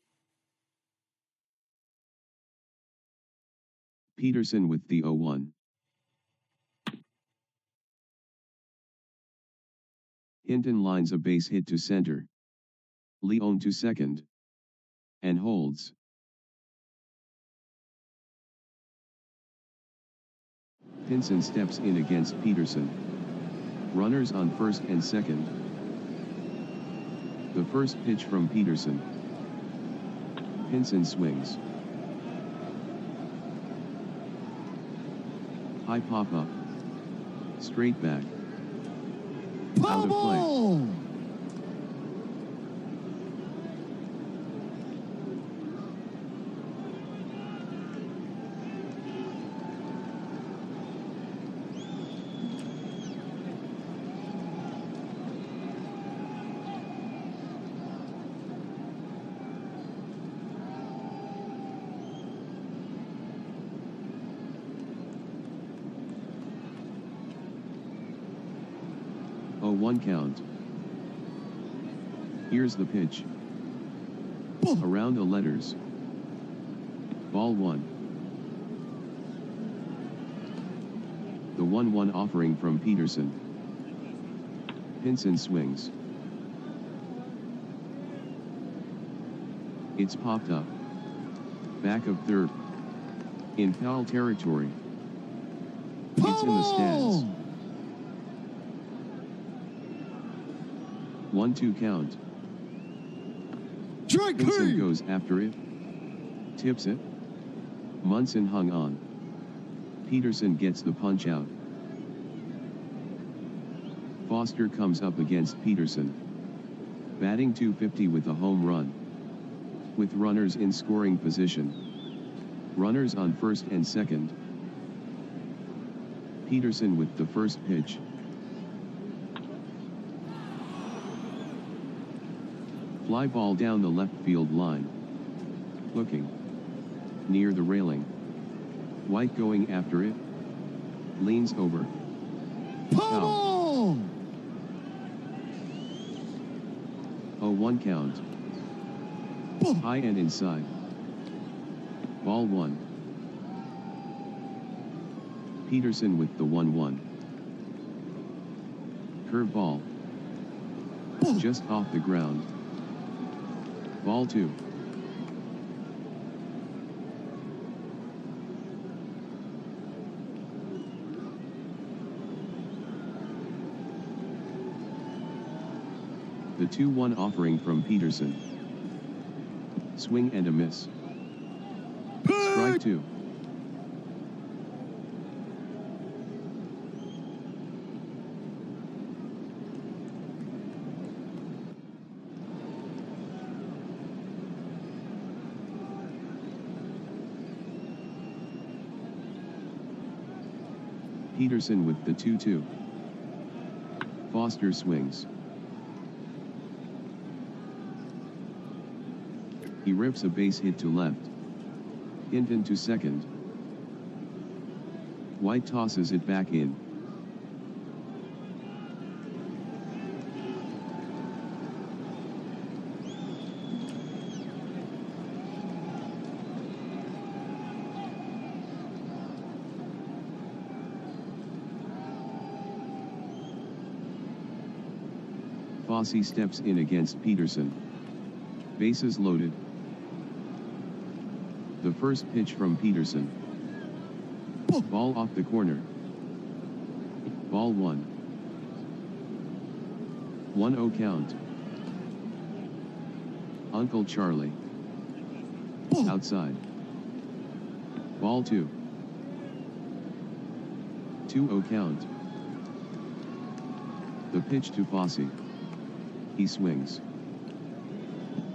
Peterson with the 0-1. Hinton lines a base hit to center. Leone to second. And holds. Pinson steps in against Peterson. Runners on first and second. The first pitch from Peterson. Pinson swings. High pop-up. Straight back. Out of play. Bubble! Oh, 1 count. Here's the pitch. Around the letters. Ball 1. The 1-1 offering from Peterson. Pinson swings. It's popped up. Back of third. In foul territory. It's in the stands. 1-2 count. Strike Pinson 3! goes after it. Tips it. Munson hung on. Peterson gets the punch out. Foster comes up against Peterson. Batting .250 with a home run. With runners in scoring position. Runners on first and second. Peterson with the first pitch. Fly ball down the left field line. Looking. Near the railing. White going after it. Leans over. Bubble! 0-1 count. High and inside. Ball 1. Peterson with the 1-1. Curve ball. Just off the ground. Ball 2. The 2-1 offering from Peterson. Swing and a miss. Strike 2. Peterson with the 2-2. Foster swings. He rips a base hit to left. Hinton to second. White tosses it back in. Fosse steps in against Peterson. Bases loaded. The first pitch from Peterson. Ball off the corner. Ball 1. 1-0 count. Uncle Charlie. Outside. Ball 2. 2-0 count. The pitch to Fosse. He swings.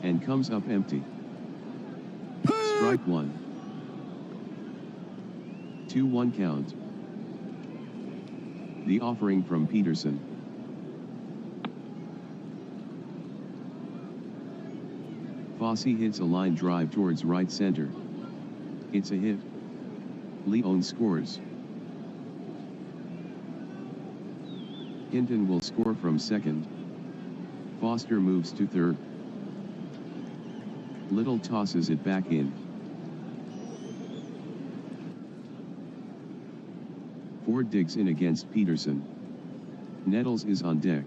And comes up empty. Strike 1. 2-1 count. The offering from Peterson. Fosse hits a line drive towards right center. It's a hit. Leone scores. Hinton will score from second. Foster moves to third. Little tosses it back in. Ford digs in against Peterson. Nettles is on deck.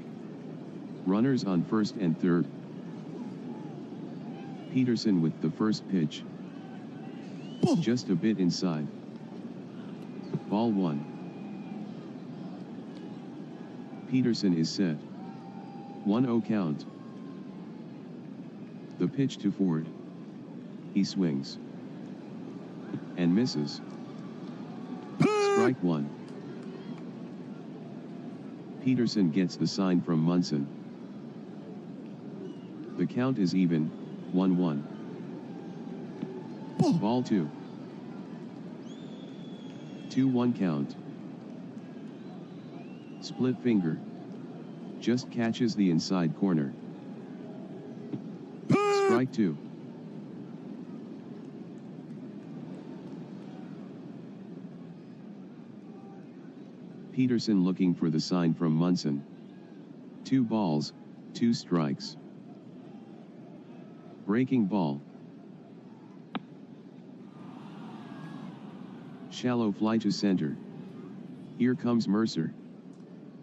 Runners on first and third. Peterson with the first pitch. Just a bit inside. Ball 1. Peterson is set. 1-0 count. The pitch to Ford. He swings. And misses. Strike 1. Peterson gets the sign from Munson. The count is even, 1-1. Ball 2. 2-1 count. Split finger. Just catches the inside corner. Strike 2. Peterson looking for the sign from Munson. 2 balls, 2 strikes. Breaking ball. Shallow fly to center. Here comes Mercer.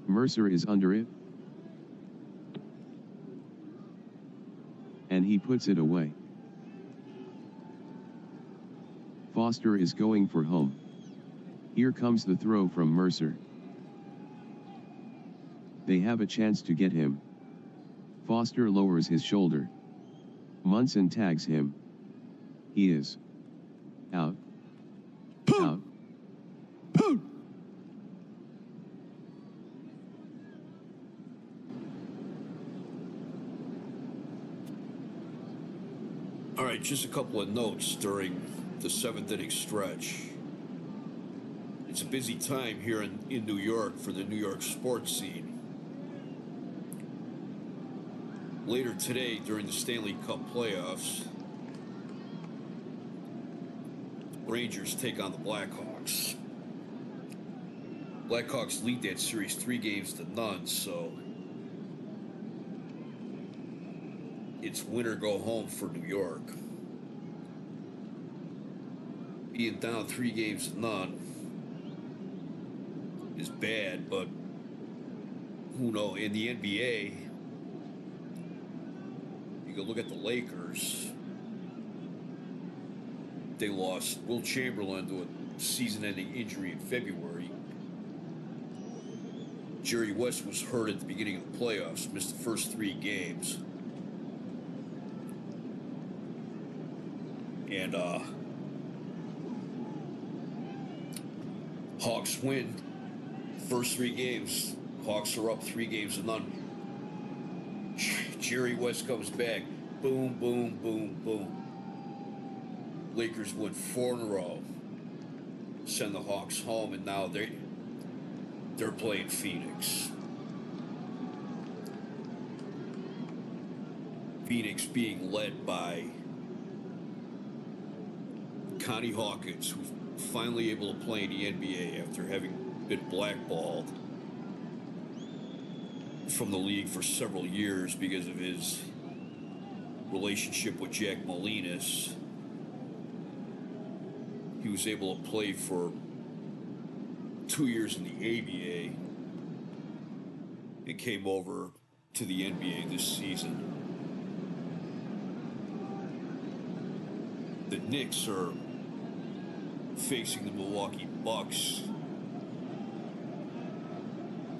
Mercer is under it. And he puts it away. Foster is going for home. Here comes the throw from Mercer. They have a chance to get him. Foster lowers his shoulder. Munson tags him. He is out. Out. All right, just a couple of notes during the 7th inning stretch. It's a busy time here in New York for the New York sports scene. Later today, during the Stanley Cup playoffs, Rangers take on the Blackhawks. Blackhawks lead that series 3-0, so it's win or go home for New York. Being down 3-0 is bad, but who knows? In the NBA, you can look at the Lakers. They lost Will Chamberlain to a season-ending injury in February. Jerry West was hurt at the beginning of the playoffs, missed the first 3 games. And Hawks win. First 3 games, Hawks are up 3-0. Jerry West comes back. Boom, boom, boom, boom. Lakers win 4 in a row. Send the Hawks home, and now they're playing Phoenix. Phoenix being led by Connie Hawkins, who's finally able to play in the NBA after having been blackballed from the league for several years because of his relationship with Jack Molinas. He was able to play for 2 years in the ABA and came over to the NBA this season. The Knicks are facing the Milwaukee Bucks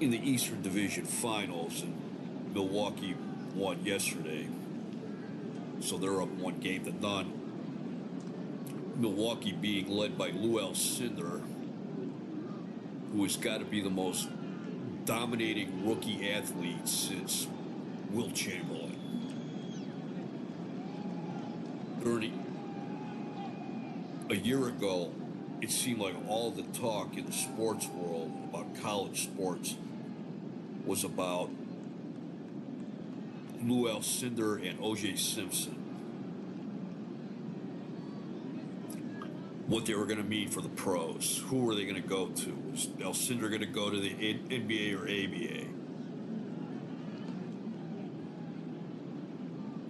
in the Eastern Division Finals, and Milwaukee won yesterday, so they're up 1-0. Milwaukee being led by Lou Alcindor, who has got to be the most dominating rookie athlete since Wilt Chamberlain. Bernie, a year ago, it seemed like all the talk in the sports world about college sports was about Lou Alcindor and O.J. Simpson. What they were going to mean for the pros. Who were they going to go to? Was Alcindor going to go to the NBA or ABA?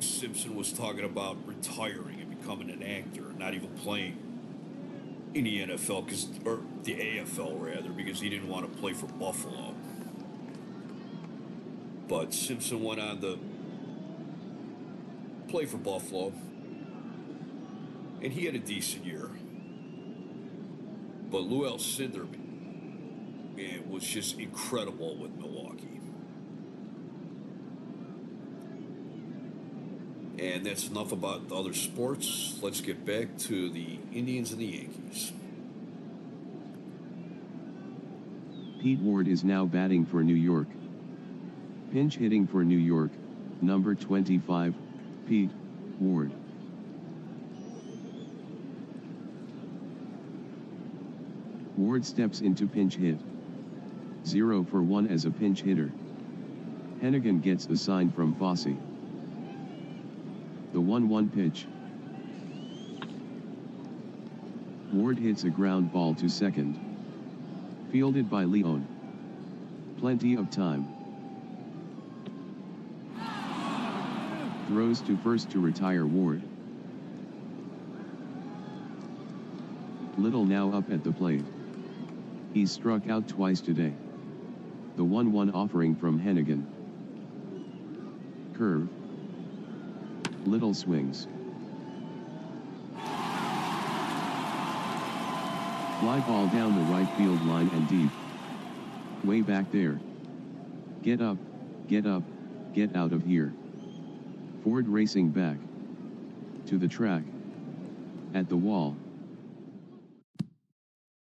Simpson was talking about retiring and becoming an actor, not even playing in the NFL, or the AFL rather, because he didn't want to play for Buffalo. But Simpson went on to play for Buffalo, and he had a decent year. But Lou Alcindor, man, was just incredible with Milwaukee. And that's enough about the other sports. Let's get back to the Indians and the Yankees. Pete Ward is now batting for New York. Pinch hitting for New York, number 25, Pete Ward. Ward steps into pinch hit. 0 for 1 as a pinch hitter. Hennigan gets the sign from Fosse. The 1-1 pitch. Ward hits a ground ball to second. Fielded by Leone. Plenty of time. Throws to first to retire Ward. Little now up at the plate. He's struck out twice today. The 1-1 offering from Hennigan. Curve. Little swings. Fly ball down the right field line and deep. Way back there. Get up, get up, get out of here. Ford racing back. To the track. At the wall.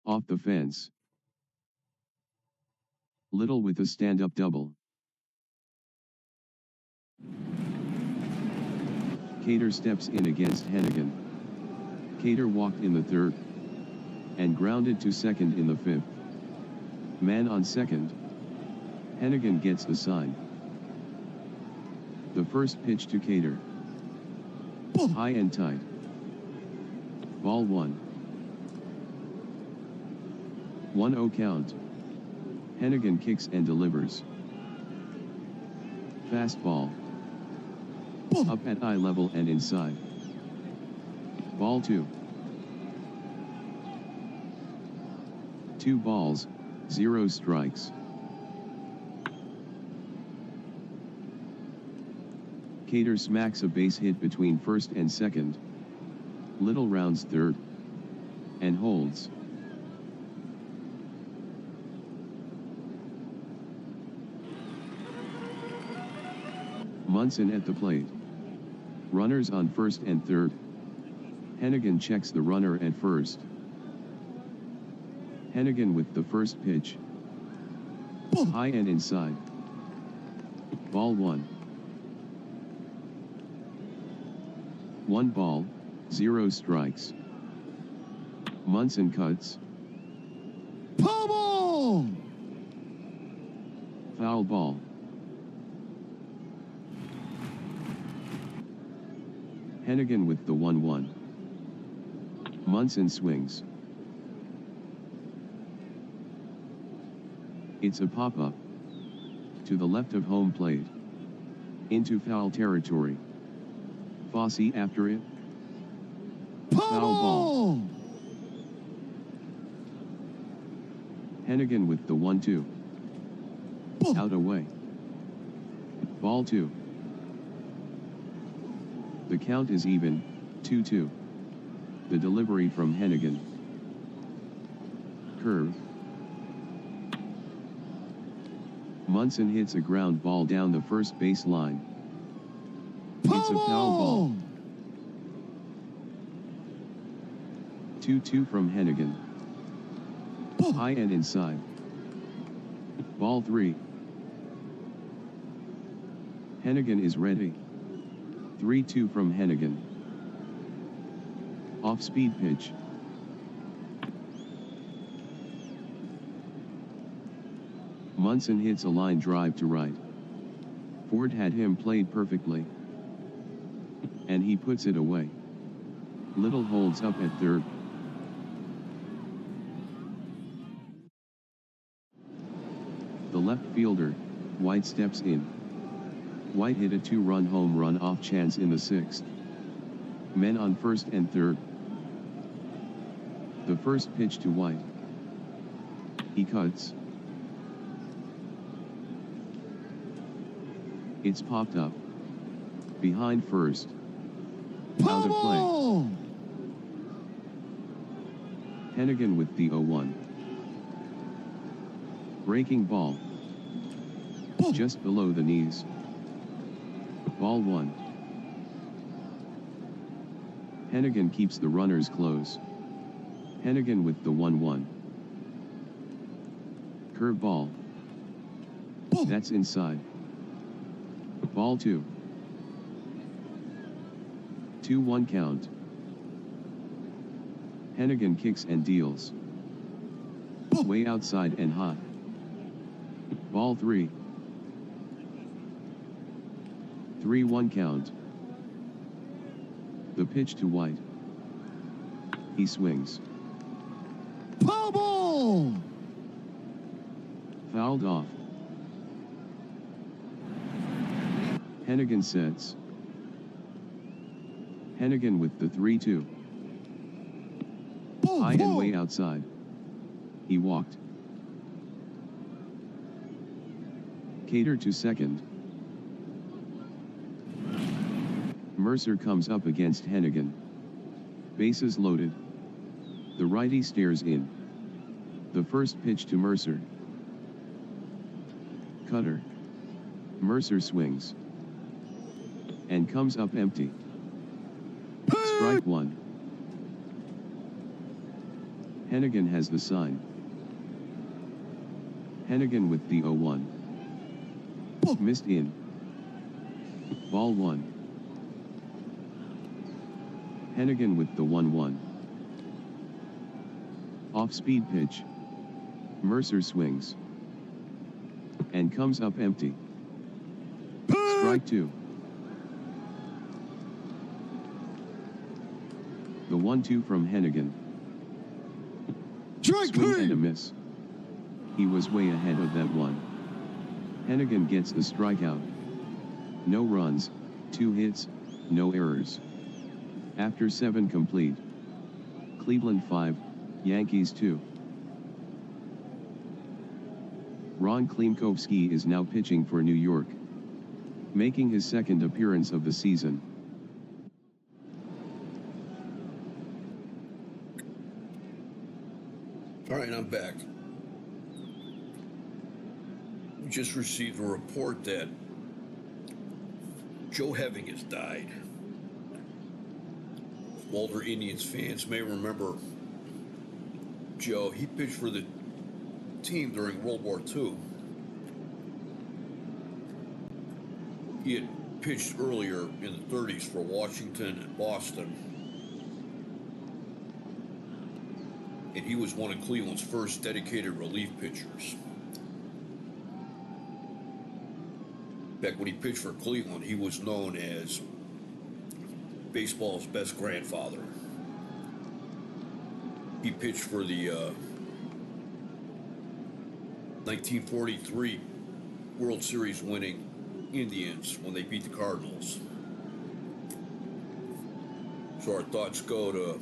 Off the fence. Little with a stand-up double. Cater steps in against Hennigan. Cater walked in the third. And grounded to second in the fifth. Man on second. Hennigan gets the sign. The first pitch to Cater. High and tight. Ball 1. 1-0 count. Hennigan kicks and delivers. Fastball. Up at eye level and inside. Ball 2. 2 balls, 0 strikes. Cater smacks a base hit between first and second. Little rounds third. And holds. Munson at the plate. Runners on first and third. Hennigan checks the runner at first. Hennigan with the first pitch. High and inside. Ball 1. 1 ball, 0 strikes. Munson cuts. Pummel! Foul ball. Hennigan with the 1-1. Munson swings. It's a pop-up. To the left of home plate. Into foul territory. Fosse after it. Foul ball. Hennigan with the 1-2. Out away. Ball 2. The count is even, 2-2. The delivery from Hennigan. Curve. Munson hits a ground ball down the first base line. It's a foul ball. 2-2 from Hennigan. High and inside. Ball 3. Hennigan is ready. 3-2 from Hennigan. Off-speed pitch. Munson hits a line drive to right. Ford had him played perfectly. And he puts it away. Little holds up at third. The left fielder, White, steps in. White hit a 2-run home run off chance in the 6th. Men on first and third. The first pitch to White. He cuts. It's popped up. Behind first. Out of play. Hennigan with the 0-1. Breaking ball. Just below the knees. Ball 1. Hennigan keeps the runners close. Hennigan with the 1-1. Curve ball. That's inside. Ball 2. 2-1 count. Hennigan kicks and deals. Way outside and hot. Ball 3. 3-1 count. The pitch to White. He swings. Foul ball. Fouled off. Hennigan sets. Hennigan with the 3-2. High and way outside. He walked. Cater to second. Mercer comes up against Hennigan. Bases loaded. The righty stares in. The first pitch to Mercer. Cutter. Mercer swings. And comes up empty. Strike 1. Hennigan has the sign. Hennigan with the 0-1. Missed in. Ball 1. Hennigan with the 1-1. Off-speed pitch. Mercer swings. And comes up empty. Strike 2. The 1-2 from Hennigan. Strike Swing 3. and a miss. He was way ahead of that one. Hennigan gets the strikeout. No runs, 2 hits, no errors. After 7 complete. Cleveland 5, Yankees 2. Ron Klimkowski is now pitching for New York, making his second appearance of the season. All right, I'm back. We just received a report that Joe Heving has died. Older Indians fans may remember Joe. He pitched for the team during World War II. He had pitched earlier in the 30s for Washington and Boston. And he was one of Cleveland's first dedicated relief pitchers. Back when he pitched for Cleveland, he was known as baseball's best grandfather. He pitched for the 1943 World Series winning Indians when they beat the Cardinals. So our thoughts go to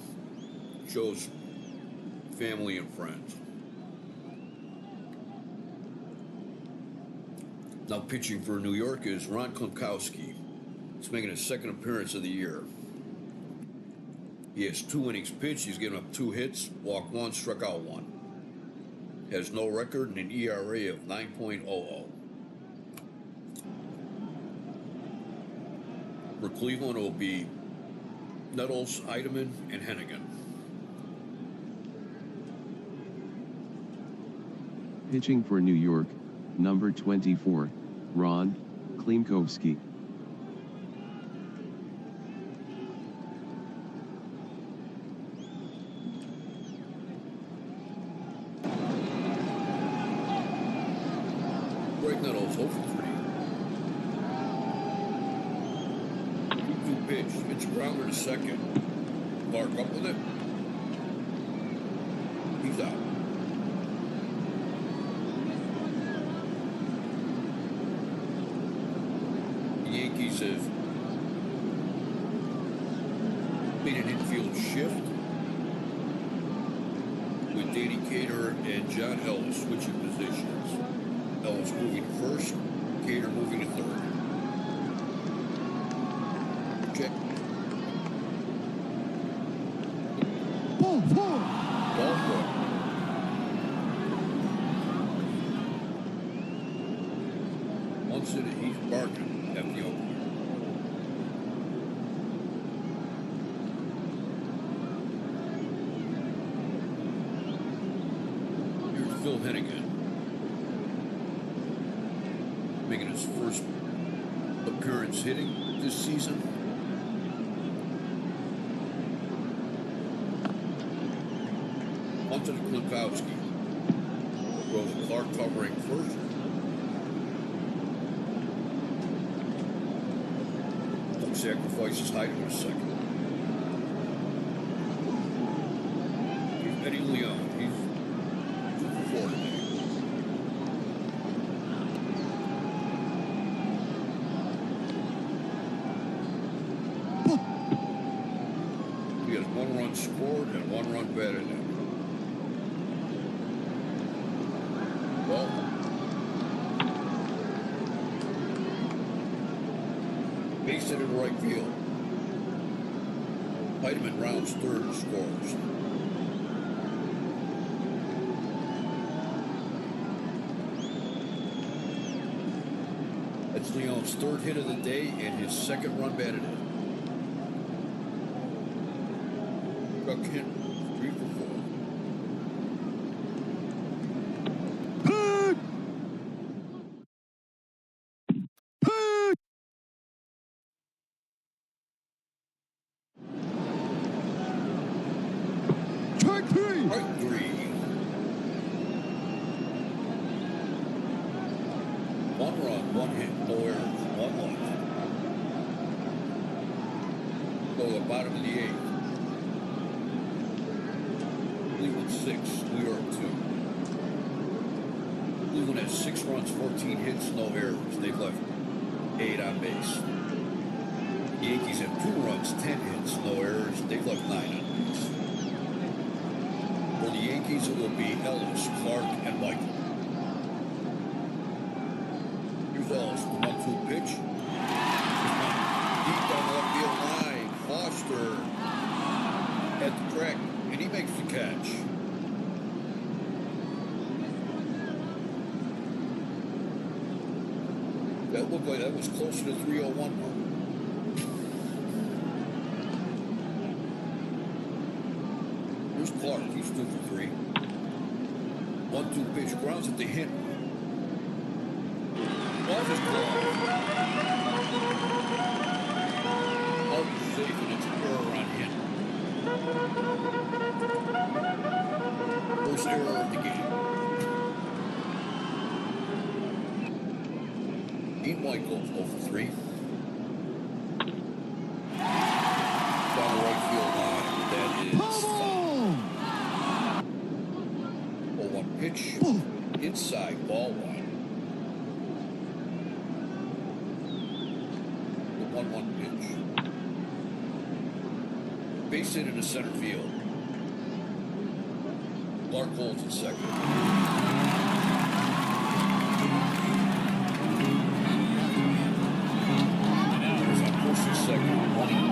Joe's family and friends. Now pitching for New York is Ron Klunkowski. He's making his second appearance of the year. He has 2 innings pitched. He's given up 2 hits, walked 1, struck out 1. Has no record and an ERA of 9.00. For Cleveland, it will be Nettles, Eideman, and Hennigan. Pitching for New York, number 24, Ron Klunkowski. Greg Nettles, 0 for 3. 2-2 pitch. It's a grounder to second. Clark up with it. He's out. The Yankees have made an infield shift with Danny Cater and John Ellis switching positions. Ellis moving to first, Cater moving to third. Check. Ball 4. Ball 4. Once in it, he's barking at the opener. Here's Phil Hennigan, making his first appearance hitting this season. Onto the Klunkowski. Throws Clark covering first. Sacrifices Heidemann a second. Here's Eddie Leon. He's 2 for 4 today. He has 1 run scored and 1 run batted in. Well, base hit in right field. Heidemann rounds third and scores. That's Leon's 3rd hit of the day and his 2nd run batted in. Chuck Hinton, 3 for 4. Strike 3. Strike 3. 1 run, 1 hit, no errors, 1 loss. Go to the bottom of the 8th. Cleveland 6, New York 2. Cleveland has 6 runs, 14 hits, no errors. They've left 8 on base. The Yankees have 2 runs, 10 hits, no errors. They've left 9 on base. For the Yankees, it will be Ellis, Clark, and Michael. Here's Ellis, the 1-2 pitch. Deep down the left field line. Foster at the track, and he makes the catch. That looked like that was closer to 301 mark. Here's Clark, he's 2 for 3. 1-2 pitch, grounds at the hit. Off his glove. Out safe, and it's an error on hit. First error of the game. Dean Michaels 0 for 3. Down the right field line. That is foul. Inside, ball one. The 1-1 pitch. Base hit into center field. Clark holds at second. There's on first and second. 1-1.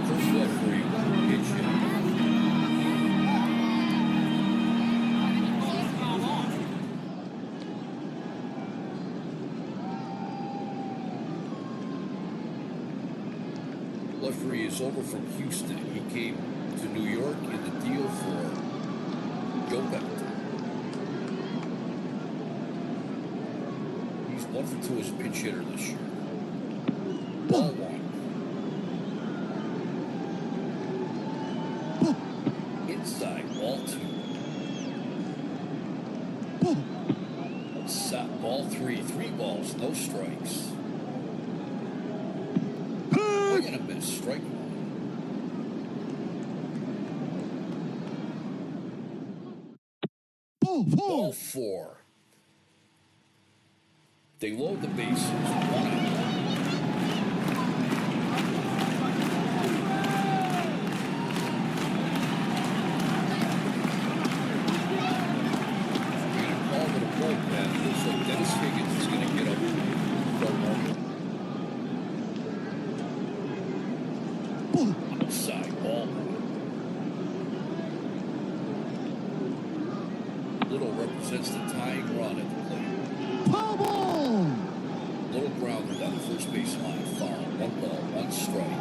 First referee, pitch hit. Referee is over from Houston. He came to New York in the deal for Joe Bennett. He's 1 for 2 as a pinch hitter this year. Ball one. Inside, ball two. Outside, ball three. 3 balls, no strikes. Swing and a miss, strike one. Ball 4. They load the bases. 1 out. So Dennis Higgins is going to get up from outside ball. Little represents the tying run at the plate. Foul ball. Little grounder down the first base line. Foul. 1 ball, 1 strike.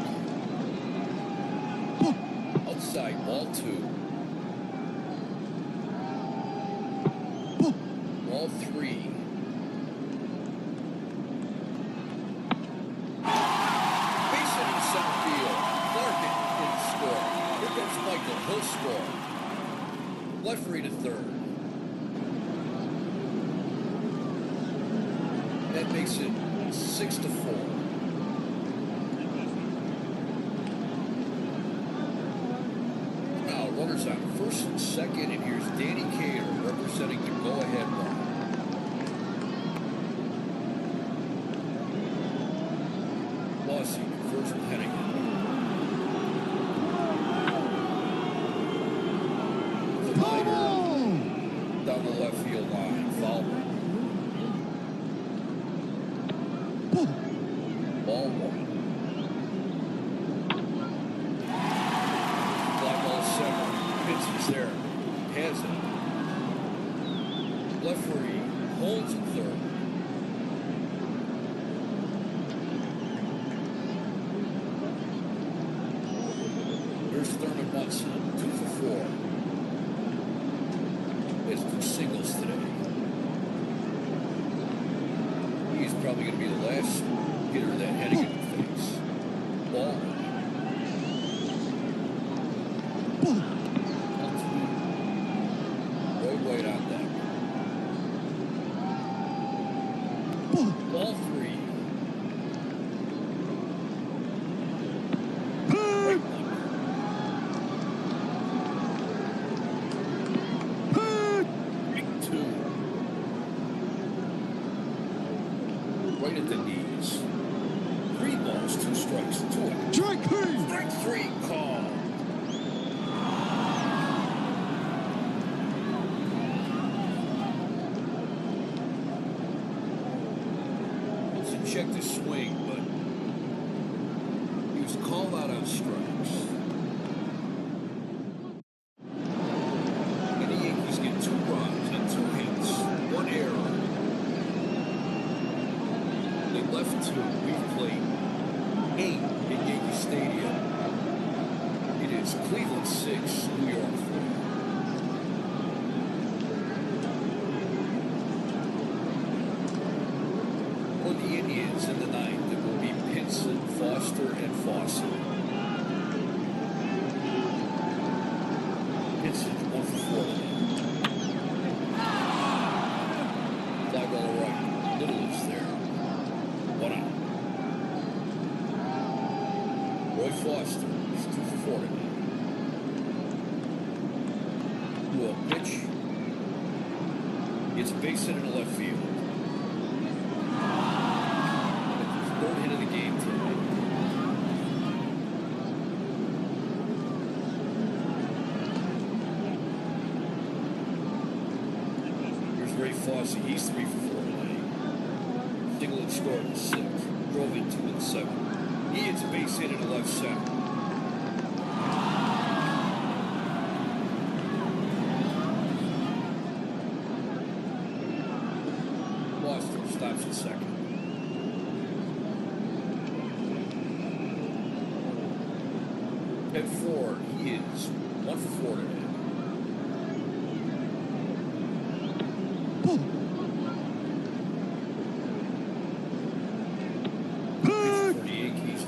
Outside ball 2. Ball 3. Base hit in center field. Larkin didn't score. Here comes Michael. He'll score. Referee to third. That makes it 6-4. Now runners on first and second, and here's Danny Cater representing the go-ahead run. Bossy, first Henning. The liner down the left field line. Foul. Ball 1. Fly ball 7. Pitch is there. Has it. Referee holds at third. Here's Thurman Munson, 2 for 4. He has 2 singles today. He's probably going to be the last hitter that Hennigan will face. Ball. Roy White on deck. Ball 3. Right at the knees. 3 balls, 2 strikes, 2 outs. Strike 3. Strike 3 call. Wilson checked his swing, but he was called out on strikes. And the Yankees get 2 runs and 2 hits, 1 error. They left 2. We've played 8 in Yankee Stadium. It is Cleveland 6, New York 4. For the Indians in the 9th, it will be Pinson, Foster, and Fawcett. Pinson's 1 for 4 today. Fly ball right. Little is there. 1 out. Roy Foster is 2 for 4 today. 2-0 pitch. It's a base hit into left field. Third hit of the game tonight. Here's Ray Fosse. He's 3 for 4 tonight. Dingleton scored in the 6th. Drove in 2 in the 7th. He hits a base hit into left center. Boston stops at second. At 4, he is 1 for 4 today. Ball. For the Yankees.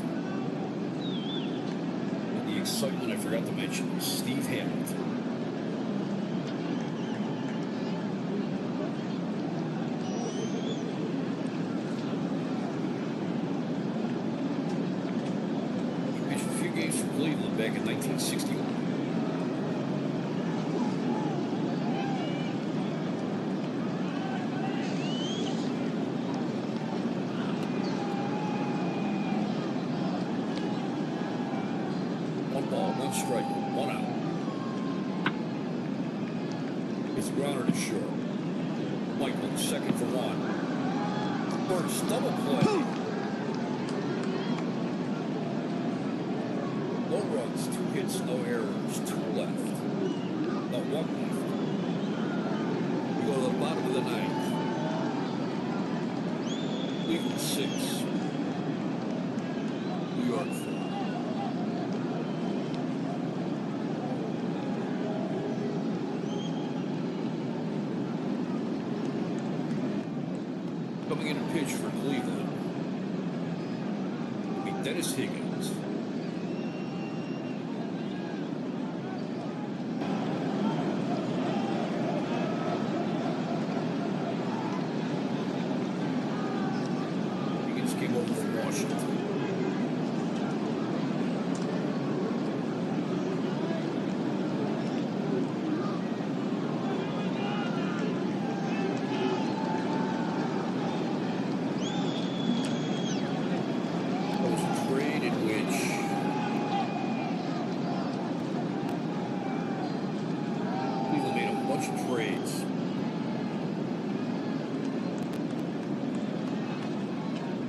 And the excitement I forgot to mention is Steve Hamilton. He pitched a few games for Cleveland back in 1961. One ball, one strike, 1 out. It's grounder to short. Michael, second for 1. First double play. No runs, 2 hits, no errors, 2 left. No, 1 left. We go to the bottom of the 9th. Cleveland 6. New York 4. Coming in a pitch for Cleveland will be Dennis Higgins. Higgins came over from Washington. There was a trade in which Cleveland made a bunch of trades.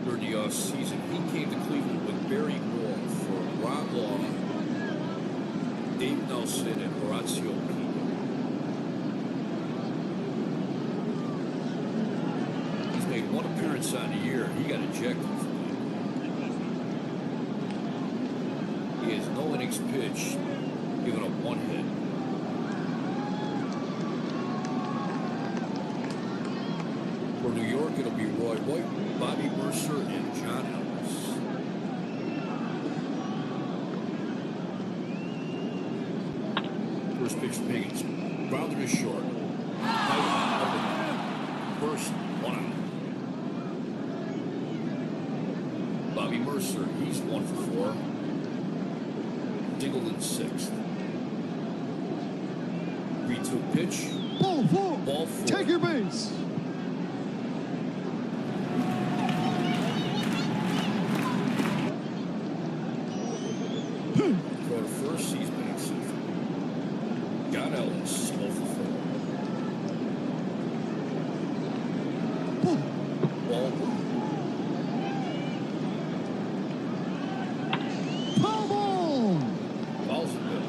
During the offseason, he came to Cleveland with Barry Moore for Ron Law, Dave Nelson, and Horacio Pena. He's made 1 appearance on the year. He got ejected from it. He has no innings pitched, giving up 1 hit. For New York, it'll be Roy White, Bobby Mercer, and John Ellis. First pitch from Higgins. Grounded to short. High up and first, 1 out. Bobby Mercer, he's 1 for 4. Dingleton 6th. 3-2 pitch. Ball 4. Ball 4. Take your base. Throw to first, he's back safe. John Ellis, 0 for 4. Ball. Ball 1. Foul ball. Fouls it good.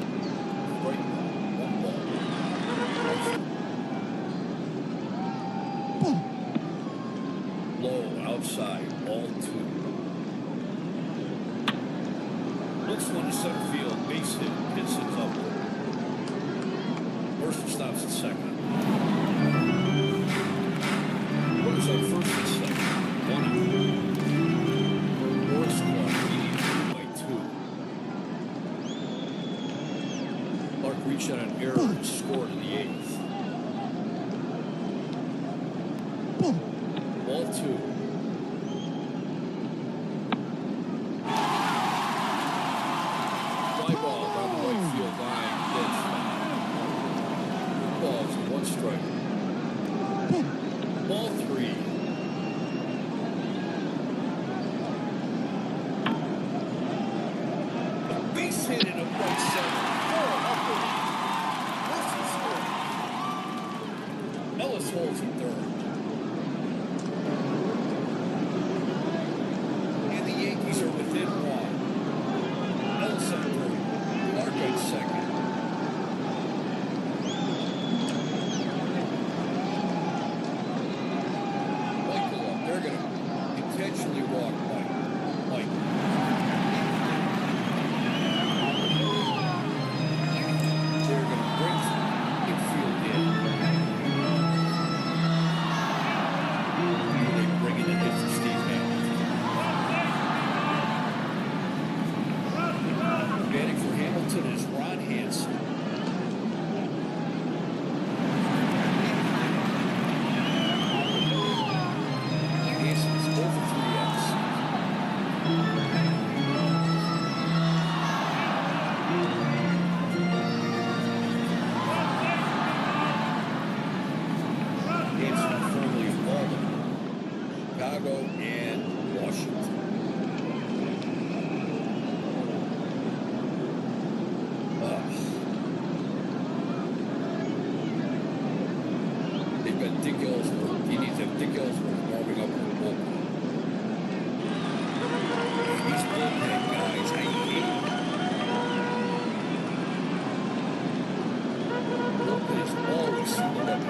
Strike 1 ball. Ball. Low, outside, ball 2. Looks one to center field, base hit, hits it upward. Mercer stops at second. Runners on first and second. 1 out. Morris Clark leading by 2. Clark reached out an error and scored in the 8th. Ball. Ball 2. Fly ball down the right field line. Dead strike. Boom. Ball 3. A base hit in a right center. 4 upward. Wilson scored. Ellis holds at third. And the Yankees are within 1. Ellis at third. Clark at second. Michael up. They're going to intentionally walk Mike. They're going to bring infield in. They're bringing it in for Steve Hamilton. Batting for Hamilton is Ron Hansen. Hansen is over 3 outs. Hansen formerly of Baltimore, Chicago, and Washington. They've got Dick Ellsworth. He needs to have Dick Ellsworth warming up in the bullpen. These bullpen guys, I hate them. Bullpen is always sealed up.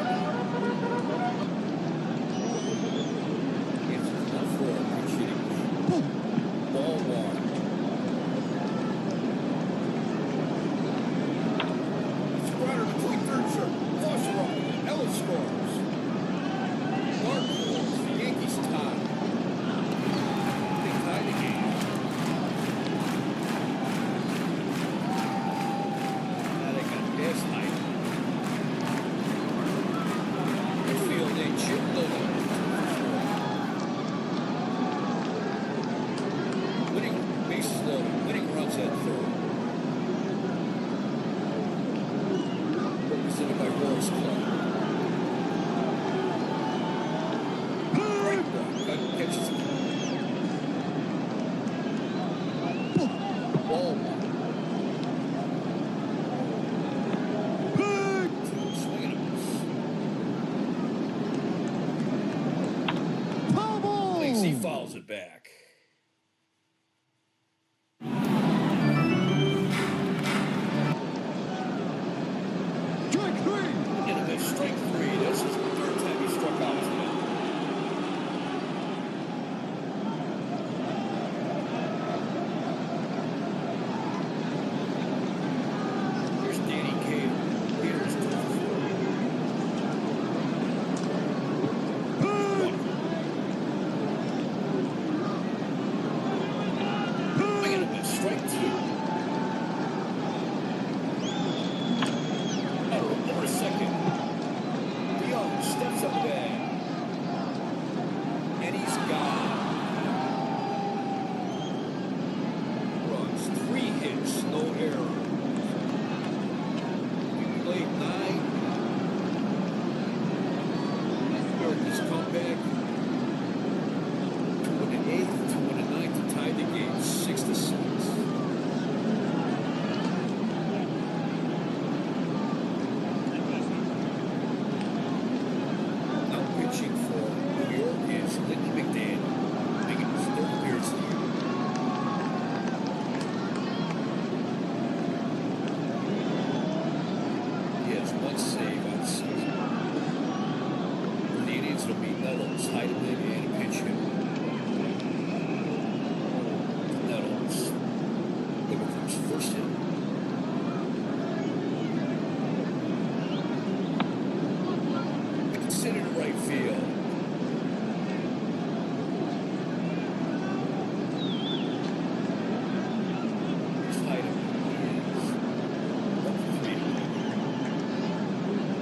It's not for a cheating. Boom. Ball 1. Spreader between third shirt. Flush run. Ellis scores. Clark scores. The Yankees tie. They tie the game. Now they got this night. They feel they chipped the winning bases loaded. Winning runs at third. Represented by Royce Clark. Right walk. Catches it. Ball 1. Big. Swing and a miss. Foul ball. Lacy fouls it back. Strike 3. And a strike 3. This is the third time he struck out today. Here's Danny Cater. Cater's 2 for 4. Swing and a miss. Strike 2. Over a second. Young steps up there. And he's gone. Runs 3 hits, no errors. We played 9. America's comeback. 2 in the 8th, 2 in the 9th to tie the game 6-6. Now pitching for New York is Lindy McDaniel, making his 3rd appearance of the year. He has 1 save on the season. For the Indians, it'll be Nettles, Heidemann, and a pinch hitter. Nettles, Liverpool's first hit. Considered right field. Here's Heidemann. He is 1 for 3.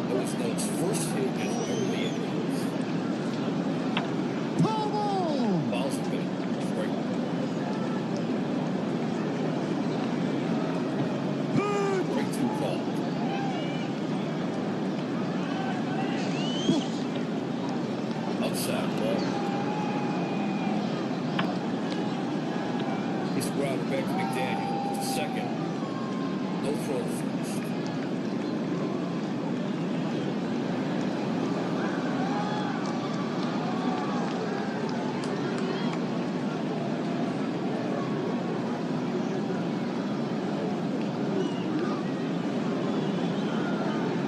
That was Nettles' first hit as a early Indians. Foul ball. Fouls have been strike. Big. Strike 2 called. Robert back to McDaniel. Second. No throw first.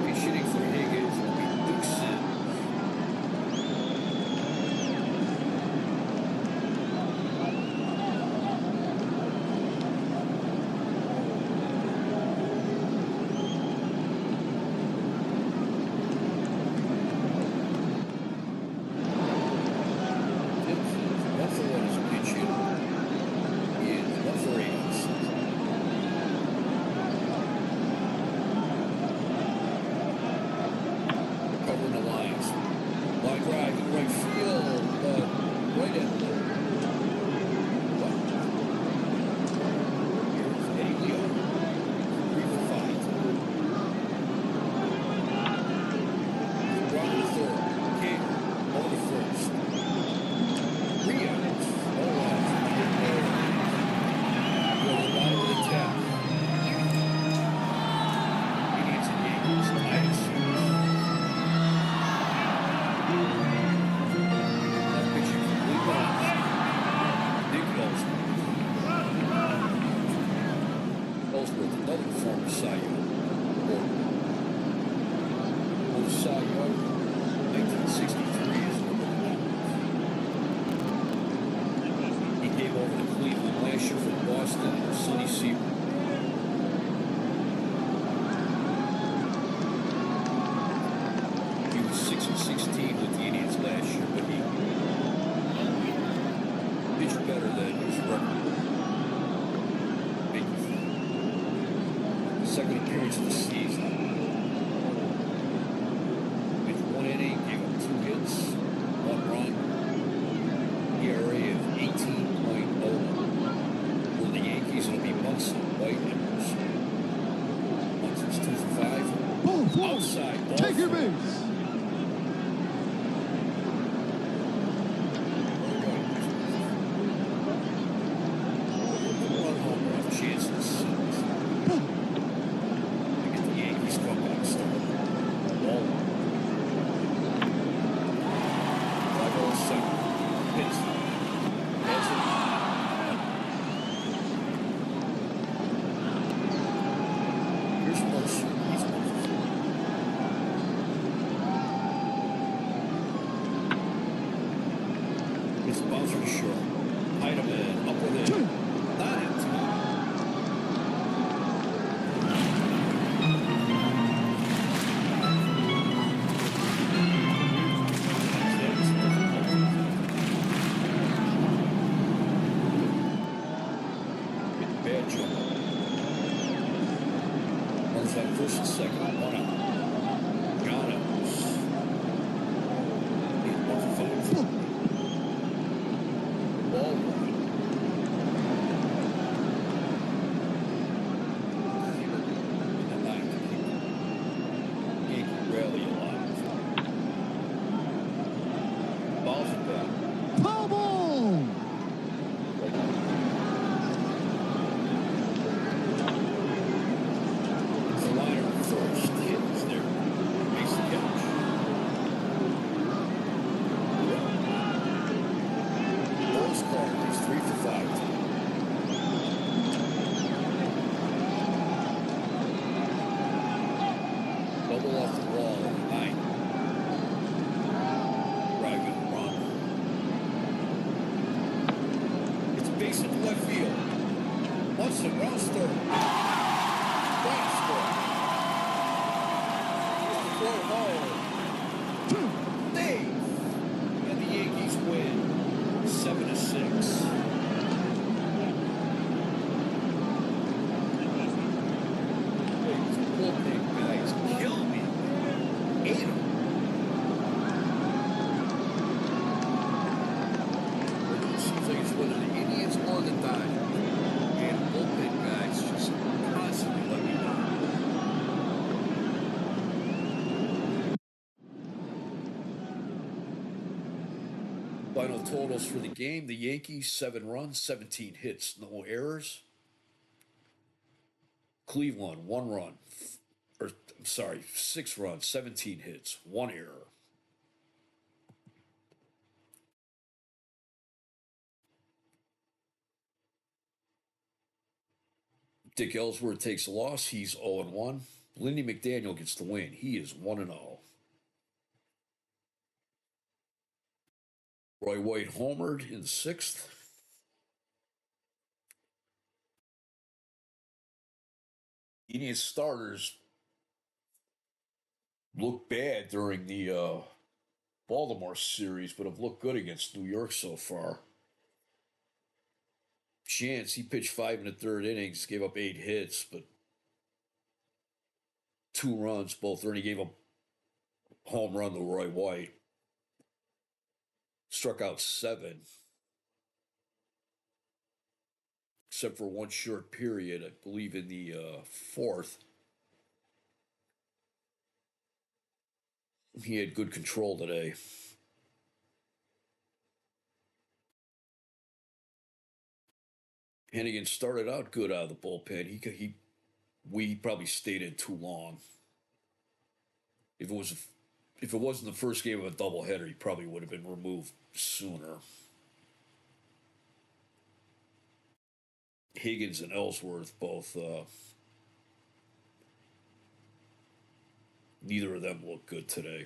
Pitch hitting for Higgins will be Luke Sims. Another former Cy Young. Or Cy Young, 1963 is the one. He came over to Cleveland last year from Boston and Sonny Seaver. He was 6-16 with the Indians last year, but he pitched better than his record. Second appearance of the season. With 1 inning, gave up 2 hits, 1 run. ERA of 18.0. For the Yankees, it'll be Munson, White, and Mercer. Munson's 2 for 5. Ball four. Outside, ball Take your four. base. One home run, chances. It's Bowser to short. Heidemann up with it. Not in time. Bad jump. Runs on first and second. 1 out. Ghana. He's 1 for 5. Ball one. Yankee rally alive. Balls it back. Foul ball. The liner first. Hit is there. Makes the catch. Bulls Cardinals 3 for 5. Double off the wall in the 9th. Driving run. It's base into left field. Munson rounds third. Right score. Throw home. Dave. And the Yankees win 7-6. Final totals for the game: the Yankees 7 runs, 17 hits, no errors. Cleveland 1 run, or I'm sorry, 6 runs, 17 hits, 1 error. Dick Ellsworth takes a loss. He's 0-1. Lindy McDaniel gets the win. He is 1-0. Roy White homered in the 6th. Indian starters looked bad during the Baltimore series, but have looked good against New York so far. Chance, he pitched 5 in the 3rd innings, gave up 8 hits, but 2 runs, both earned. He gave up a home run to Roy White. Struck out 7, except for one short period, I believe in the 4th. He had good control today. Hennigan started out good out of the bullpen. We probably stayed in too long. If it wasn't the first game of a doubleheader, he probably would have been removed sooner. Higgins and Ellsworth both. Neither of them look good today.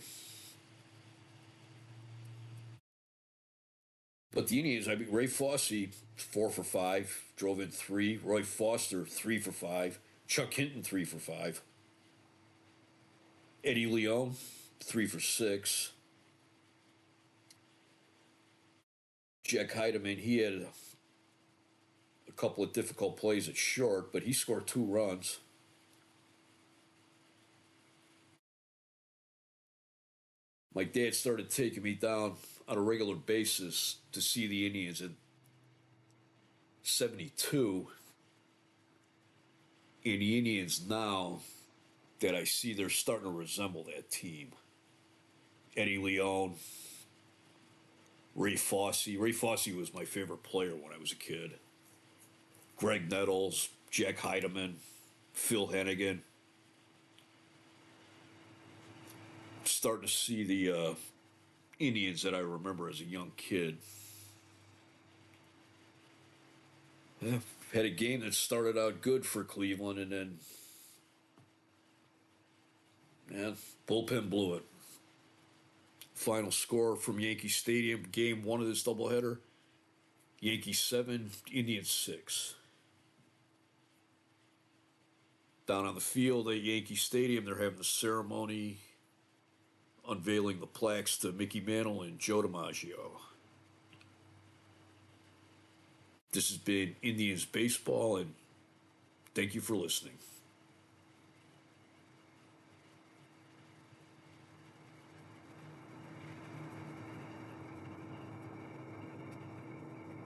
But the Indians, I mean, Ray Fosse, 4 for 5, drove in 3. Roy Foster, 3 for 5. Chuck Hinton, 3 for 5. Eddie Leon, 3 for 6. Jack Heidemann, he had a couple of difficult plays at short, but he scored 2 runs. My dad started taking me down on a regular basis to see the Indians in 72. And the Indians now that I see, they're starting to resemble that team. Eddie Leon, Ray Fosse. Ray Fosse was my favorite player when I was a kid. Greg Nettles, Jack Heidemann, Phil Hennigan. Starting to see the Indians that I remember as a young kid. Yeah, had a game that started out good for Cleveland, and then, man, bullpen blew it. Final score from Yankee Stadium, game 1 of this doubleheader: Yankees 7, Indians 6. Down on the field at Yankee Stadium, they're having a ceremony unveiling the plaques to Mickey Mantle and Joe DiMaggio. This has been Indians Baseball, and thank you for listening.